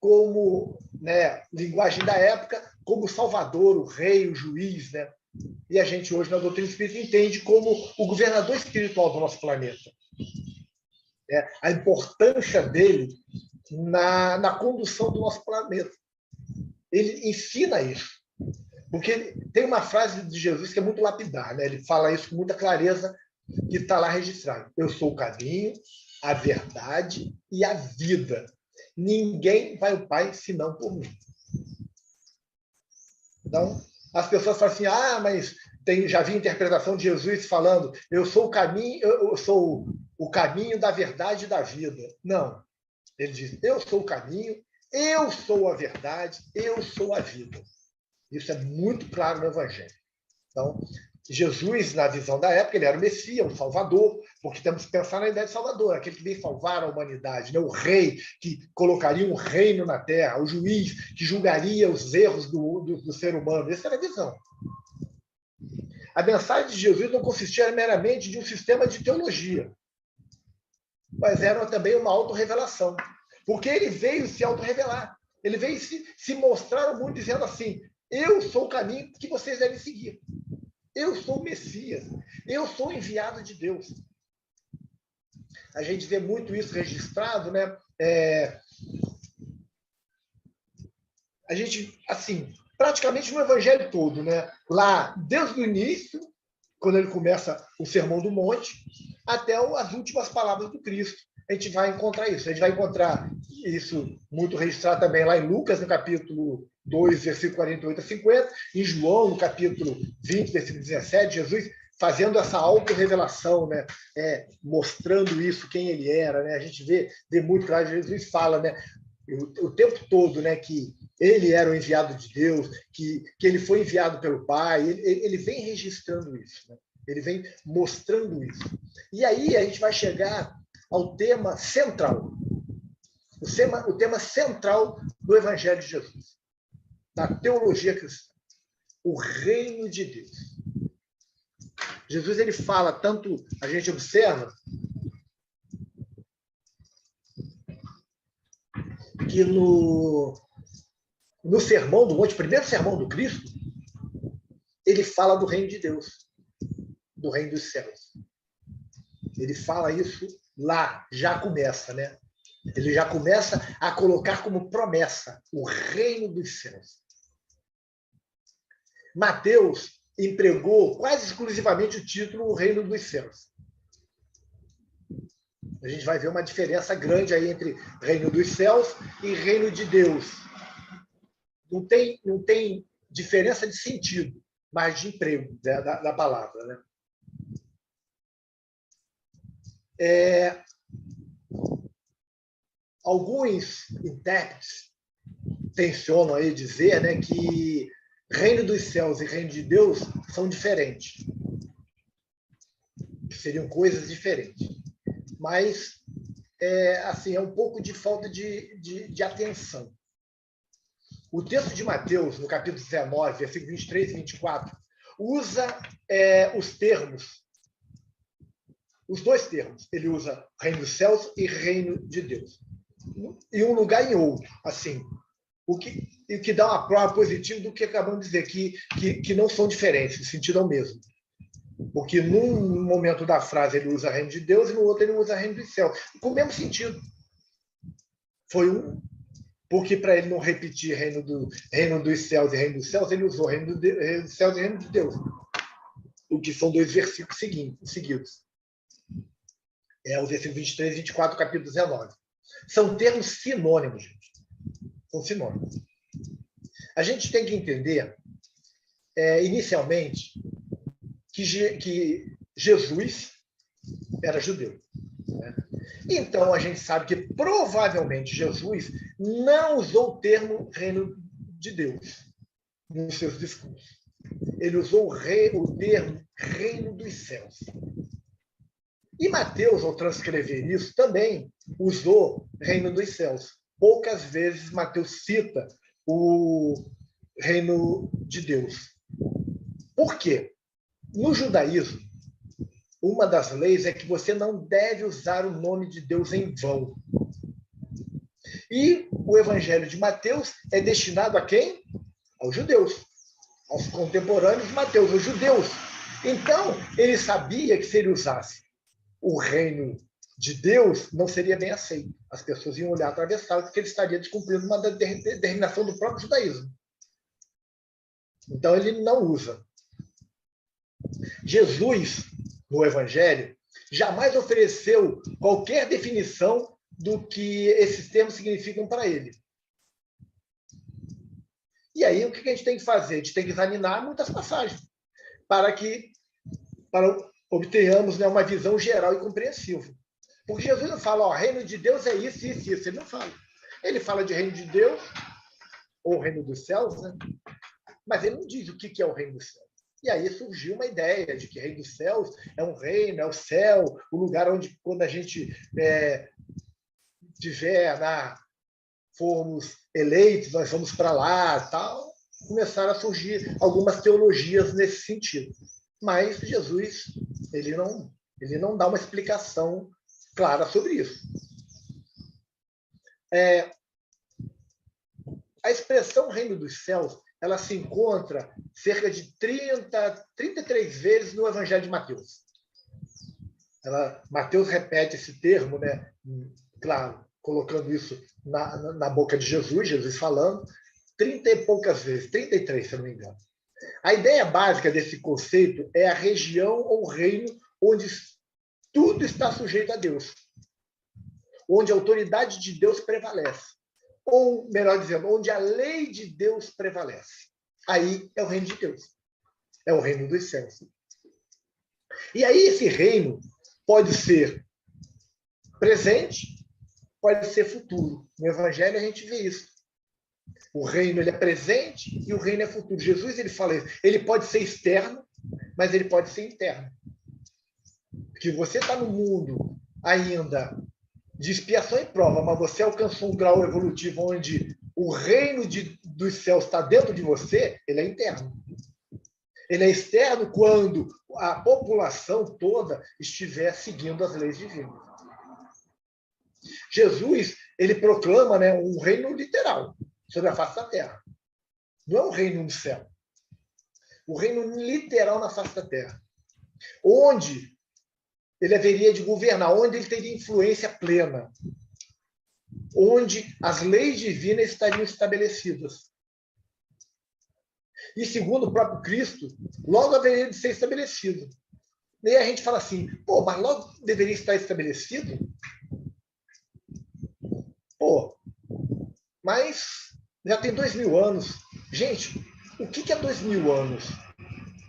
como, né, linguagem da época, como Salvador, o rei, o juiz, né? E a gente hoje na doutrina espírita entende como o governador espiritual do nosso planeta. A importância dele na condução do nosso planeta. Ele ensina isso. Porque tem uma frase de Jesus que é muito lapidar, né? Ele fala isso com muita clareza, que está lá registrado. Eu sou o caminho, a verdade e a vida. Ninguém vai ao Pai senão por mim. Então, as pessoas falam assim, mas já vi interpretação de Jesus falando, eu sou o caminho da verdade e da vida. Não, Ele diz: eu sou o caminho, eu sou a verdade, eu sou a vida. Isso é muito claro no Evangelho. Então, Jesus, na visão da época, ele era o Messias, o Salvador, porque temos que pensar na ideia de Salvador, aquele que veio salvar a humanidade, né? O rei que colocaria um reino na terra, o juiz que julgaria os erros do ser humano. Essa era a visão. A mensagem de Jesus não consistia meramente de um sistema de teologia, mas era também uma autorrevelação, porque ele veio se autorrevelar. Ele veio se mostrar ao mundo dizendo assim: eu sou o caminho que vocês devem seguir. Eu sou o Messias. Eu sou o enviado de Deus. A gente vê muito isso registrado, né? A gente, assim, praticamente no Evangelho todo, né? Lá, desde o início, quando ele começa o Sermão do Monte, até as últimas palavras do Cristo. A gente vai encontrar isso. A gente vai encontrar isso muito registrado também lá em Lucas, no capítulo 2, versículo 48 a 50, em João, no capítulo 20, versículo 17, Jesus fazendo essa autorrevelação, né? Mostrando isso, quem ele era. Né? A gente vê muito claro, Jesus fala, né? O tempo todo, né, que ele era o enviado de Deus, que ele foi enviado pelo Pai. Ele vem registrando isso, né? Ele vem mostrando isso. E aí a gente vai chegar ao tema central, o tema central do Evangelho de Jesus, da teologia cristã, o reino de Deus. Jesus, ele fala tanto, a gente observa que no Sermão do Monte, primeiro sermão do Cristo, ele fala do reino de Deus, do reino dos céus. Ele fala isso lá, já começa, né? Ele já começa a colocar como promessa o reino dos céus. Mateus empregou quase exclusivamente o título o reino dos céus. A gente vai ver uma diferença grande aí entre reino dos céus e reino de Deus. Não tem diferença de sentido, mas de emprego, né, da palavra, né? Alguns intérpretes tensionam aí dizer, né, que reino dos céus e reino de Deus são diferentes. Seriam coisas diferentes. Mas assim, é um pouco de falta de atenção. O texto de Mateus, no capítulo 19, versículos 23 e 24, usa os termos, os dois termos. Ele usa reino dos céus e reino de Deus. Em um lugar e em outro, assim. O que dá uma prova positiva do que acabamos de dizer, que não são diferentes, o sentido é o mesmo. Porque num momento da frase ele usa reino de Deus e no outro ele usa reino dos céus. Com o mesmo sentido. Porque para ele não repetir reino dos céus e reino dos céus, ele usou reino dos céus e reino de Deus. O que são dois versículos seguidos. O versículo 23 e 24 do capítulo 19. São termos sinônimos, gente. São sinônimos. A gente tem que entender, inicialmente, que Jesus era judeu. Né? Então, a gente sabe que provavelmente Jesus não usou o termo reino de Deus nos seus discursos. Ele usou o termo reino dos céus. E Mateus, ao transcrever isso, também usou reino dos céus. Poucas vezes Mateus cita o reino de Deus. Por quê? No judaísmo, uma das leis é que você não deve usar o nome de Deus em vão. E o Evangelho de Mateus é destinado a quem? Aos judeus, aos contemporâneos de Mateus, aos judeus. Então, ele sabia que se ele usasse o reino de Deus, não seria bem aceito. As pessoas iam olhar atravessado porque ele estaria descumprindo uma determinação do próprio judaísmo. Então, ele não usa. Jesus, no Evangelho, jamais ofereceu qualquer definição do que esses termos significam para ele. E aí, o que a gente tem que fazer? A gente tem que examinar muitas passagens para obtenhamos, né, uma visão geral e compreensiva. Porque Jesus não fala, ó, reino de Deus é isso, isso, isso. Ele não fala. Ele fala de reino de Deus, ou reino dos céus, né? Mas ele não diz o que é o reino dos céus. E aí surgiu uma ideia de que reino dos céus é um reino, é o céu, o lugar onde, quando a gente formos eleitos, nós vamos para lá, tal. Começaram a surgir algumas teologias nesse sentido. Mas Jesus, ele não dá uma explicação clara sobre isso. A expressão reino dos céus, ela se encontra cerca de 33 vezes no Evangelho de Mateus. Mateus repete esse termo, né? Claro, colocando isso na boca de Jesus falando, 30 e poucas vezes, 33, se eu não me engano. A ideia básica desse conceito é a região ou reino onde tudo está sujeito a Deus, onde a autoridade de Deus prevalece, ou, melhor dizendo, onde a lei de Deus prevalece. Aí é o reino de Deus, é o reino dos céus. E aí esse reino pode ser presente, pode ser futuro. No Evangelho a gente vê isso. O reino ele é presente e o reino é futuro. Jesus ele fala isso. Ele pode ser externo, mas ele pode ser interno. Porque você está no mundo ainda de expiação e prova, mas você alcançou um grau evolutivo onde o reino dos céus está dentro de você, ele é interno. Ele é externo quando a população toda estiver seguindo as leis divinas. Jesus, ele proclama, né, um reino literal sobre a face da terra. Não é um reino no céu. O reino literal na face da terra. Onde ele haveria de governar, onde ele teria influência plena. Onde as leis divinas estariam estabelecidas. E segundo o próprio Cristo, logo haveria de ser estabelecido. E aí a gente fala assim, pô, mas logo deveria estar estabelecido? Pô, mas já tem 2000 anos. Gente, o que é 2000 anos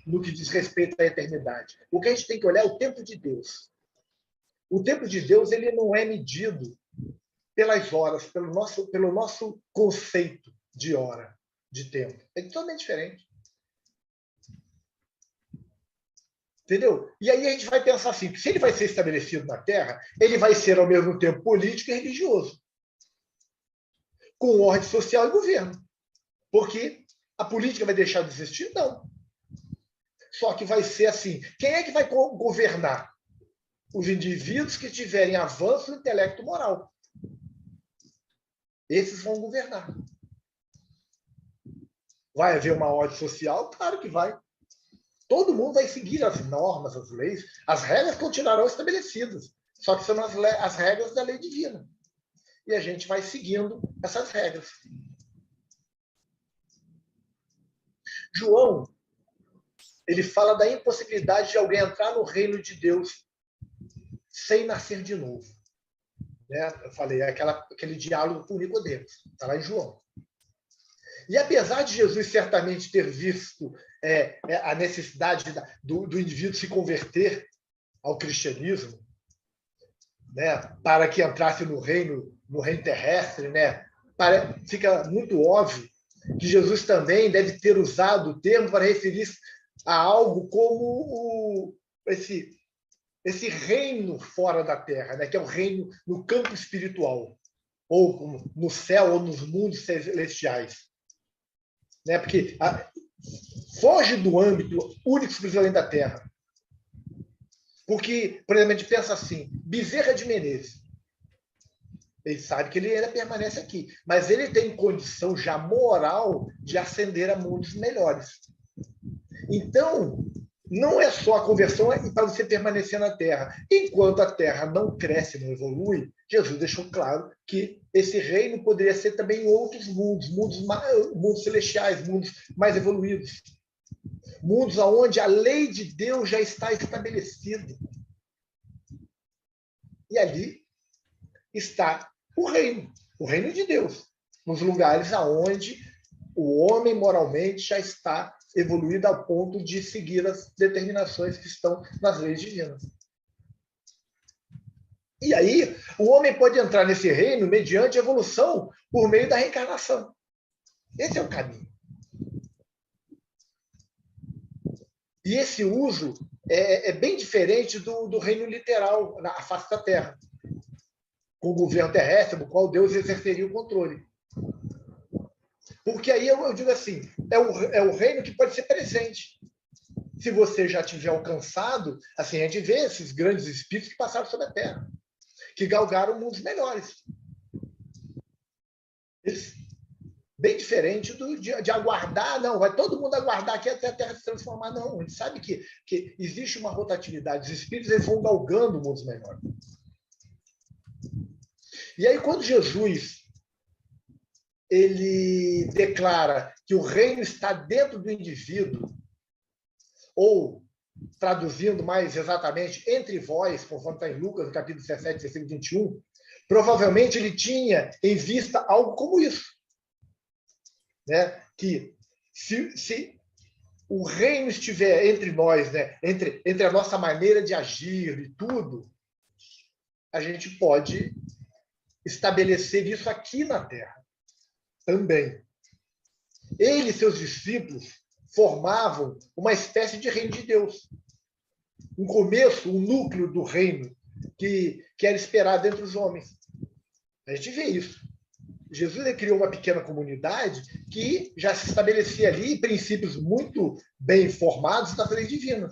no que diz respeito à eternidade? O que a gente tem que olhar é o tempo de Deus. O tempo de Deus ele não é medido pelas horas, pelo nosso conceito de hora, de tempo. É totalmente diferente. Entendeu? E aí a gente vai pensar assim, que se ele vai ser estabelecido na Terra, ele vai ser ao mesmo tempo político e religioso. Com ordem social e governo. Porque a política vai deixar de existir? Não. Só que vai ser assim. Quem é que vai governar? Os indivíduos que tiverem avanço no intelecto moral. Esses vão governar. Vai haver uma ordem social? Claro que vai. Todo mundo vai seguir as normas, as leis. As regras continuarão estabelecidas. Só que são as regras da lei divina. E a gente vai seguindo essas regras. João, ele fala da impossibilidade de alguém entrar no reino de Deus sem nascer de novo. Né? Eu falei, aquele diálogo com Nicodemos. Está lá em João. E apesar de Jesus certamente ter visto a necessidade do indivíduo se converter ao cristianismo, né, para que entrasse no reino terrestre, né, fica muito óbvio que Jesus também deve ter usado o termo para referir-se a algo como esse reino fora da terra, né, que é o reino no campo espiritual, ou no céu, ou nos mundos celestiais. Né, porque foge do âmbito único e exclusivamente da terra. Porque, por exemplo, a gente pensa assim, Bezerra de Menezes. Ele sabe que ele ainda permanece aqui, mas ele tem condição já moral de ascender a mundos melhores. Então, não é só a conversão para você permanecer na Terra. Enquanto a Terra não cresce, não evolui, Jesus deixou claro que esse reino poderia ser também em outros mundos celestiais, mundos mais evoluídos. Mundos onde a lei de Deus já está estabelecida. E ali está o reino de Deus, nos lugares aonde o homem moralmente já está evoluído ao ponto de seguir as determinações que estão nas leis divinas. E aí, o homem pode entrar nesse reino mediante evolução por meio da reencarnação. Esse é o caminho. E esse uso é bem diferente do reino literal, na face da Terra, com o governo terrestre, no qual Deus exerceria o controle. Porque aí eu digo assim, é o reino que pode ser presente. Se você já tiver alcançado, assim, a gente vê esses grandes espíritos que passaram sobre a Terra, que galgaram mundos melhores. Bem diferente de aguardar, não, vai todo mundo aguardar aqui até a Terra se transformar, não. A gente sabe que existe uma rotatividade. Os espíritos eles vão galgando mundos melhores. E aí, quando Jesus ele declara que o reino está dentro do indivíduo, ou, traduzindo mais exatamente, entre vós, conforme está em Lucas, no capítulo 17, versículo 21, provavelmente ele tinha em vista algo como isso. Né? Que se o reino estiver entre nós, né? entre a nossa maneira de agir e tudo, a gente pode estabelecer isso aqui na Terra também. Ele e seus discípulos formavam uma espécie de reino de Deus. Um começo, um núcleo do reino que era esperado entre os homens. A gente vê isso. Jesus criou uma pequena comunidade que já se estabelecia ali princípios muito bem formados das leis divinas.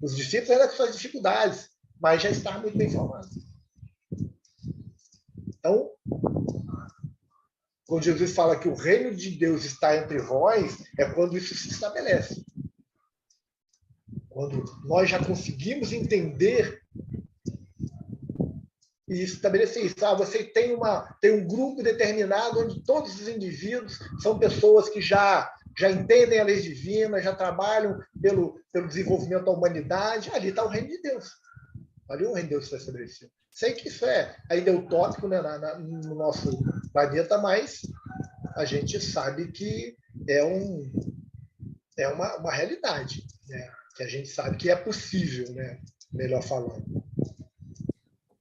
Os discípulos eram com suas dificuldades, mas já estavam muito bem formados. Então, quando Jesus fala que o reino de Deus está entre vós, é quando isso se estabelece. Quando nós já conseguimos entender e estabelecer isso. Você tem um grupo determinado onde todos os indivíduos são pessoas que já entendem a lei divina, já trabalham pelo desenvolvimento da humanidade. Ali está o reino de Deus. Ali o reino de Deus está estabelecido. Sei que isso ainda é utópico, né, no nosso planeta, mas a gente sabe que é uma realidade, né, que a gente sabe que é possível, né, melhor falando.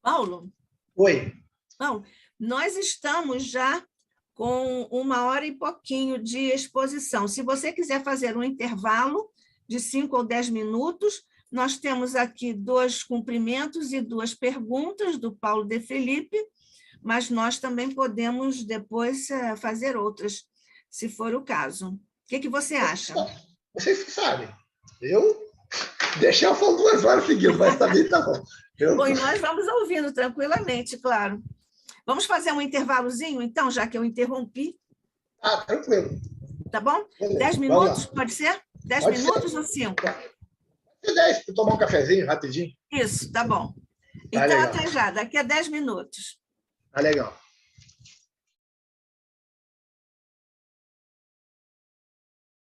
Paulo? Oi. Paulo, nós estamos já com 1h e pouquinho de exposição. Se você quiser fazer um intervalo de 5 ou 10 minutos, nós temos aqui 2 cumprimentos e 2 perguntas do Paulo de Felipe, mas nós também podemos depois fazer outras, se for o caso. O que você acha? Vocês que sabem. Eu deixei eu falar 2 horas seguidas, mas também tá bom. Bom, e nós vamos ouvindo tranquilamente, claro. Vamos fazer um intervalozinho, então, já que eu interrompi? Tranquilo. Tá bom? 10 minutos, pode ser? 10 minutos ou 5? 10, para tomar um cafezinho rapidinho. Isso, tá bom. Então, até já, daqui a 10 minutos. Tá legal.